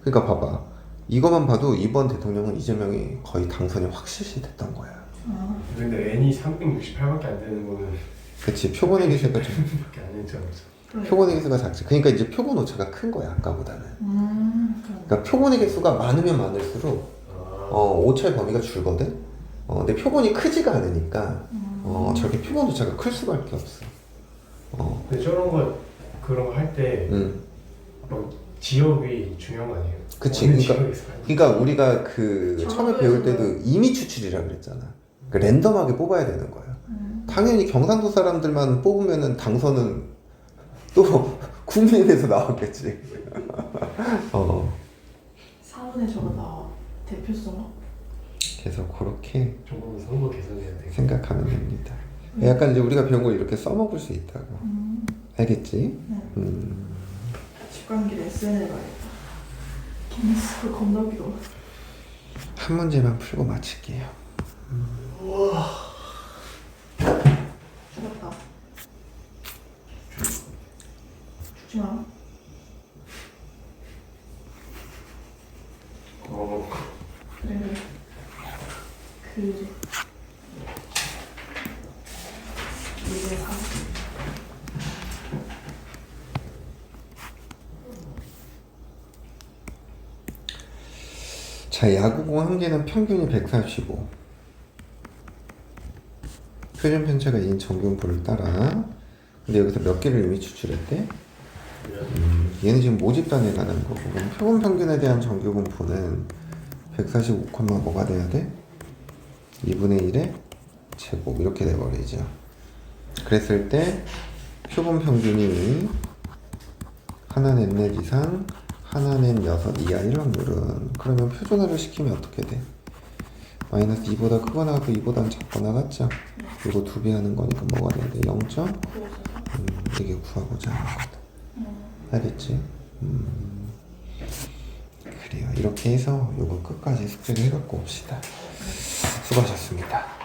그러니까 봐봐. 이거만 봐도 이번 대통령은 이재명이 거의 당선이 확실시 됐던 거야. 근데 N이 368밖에 안 되는 거는 그치. 표본의 기세가 좀 밖에 안 했잖아. 표본의 개수가 작지. 그러니까 이제 표본 오차가 큰 거야 아까보다는. 그러니까 표본의 개수가 많으면 많을수록 오차의 범위가 줄거든. 근데 표본이 크지가 않으니까 저렇게 표본 오차가 클 수밖에 없어. 근데 저런 거 그런 거 할 때 지역이 중요한 거 아니에요? 그치. 어느 그러니까, 지역에서 가요? 그러니까 우리가 그 처음에 배울 때도 임의 추출이라 그랬잖아. 그러니까 랜덤하게 뽑아야 되는 거야. 당연히 경상도 사람들만 뽑으면은 당선은 또 국민에서 나왔겠지. 사문에 저거 나와. 대표성. 그래서 그렇게 저거는 선거 개선해야 돼. 생각하면 됩니다. 약간 이제 우리가 배운 걸 이렇게 써먹을 수 있다고. 알겠지? 네. 집 가는 길에 SNL 가야겠다. 기네스 겁나 길어. 한 문제만 풀고 마칠게요. 죽었다. 죽지 마. 그래 그래. 그래. 이제 사. 자, 야구공 한 개는 평균이 145. 표준 편차가 2인 정규분포를 따라. 근데 여기서 몇 개를 이미 추출했대? 얘는 지금 모집단에 관한 거고, 그럼 표본 평균에 대한 정규분포는 145, 뭐가 돼야 돼? 2분의 1의 제곱 이렇게 돼버리죠. 그랬을 때 표본 평균이 하나 낸 넷 이상, 하나 낸 여섯 이하일 확률은, 그러면 표준화를 시키면 어떻게 돼? 마이너스 2보다 크거나 같고 2보다는 작거나 같죠? 이거 2배 하는 거니까 뭐가 되는데 0. 이게 구하고자 하는 거다. 알겠지? 그래요. 이렇게 해서 요거 끝까지 숙제를 해갖고 옵시다. 수고하셨습니다.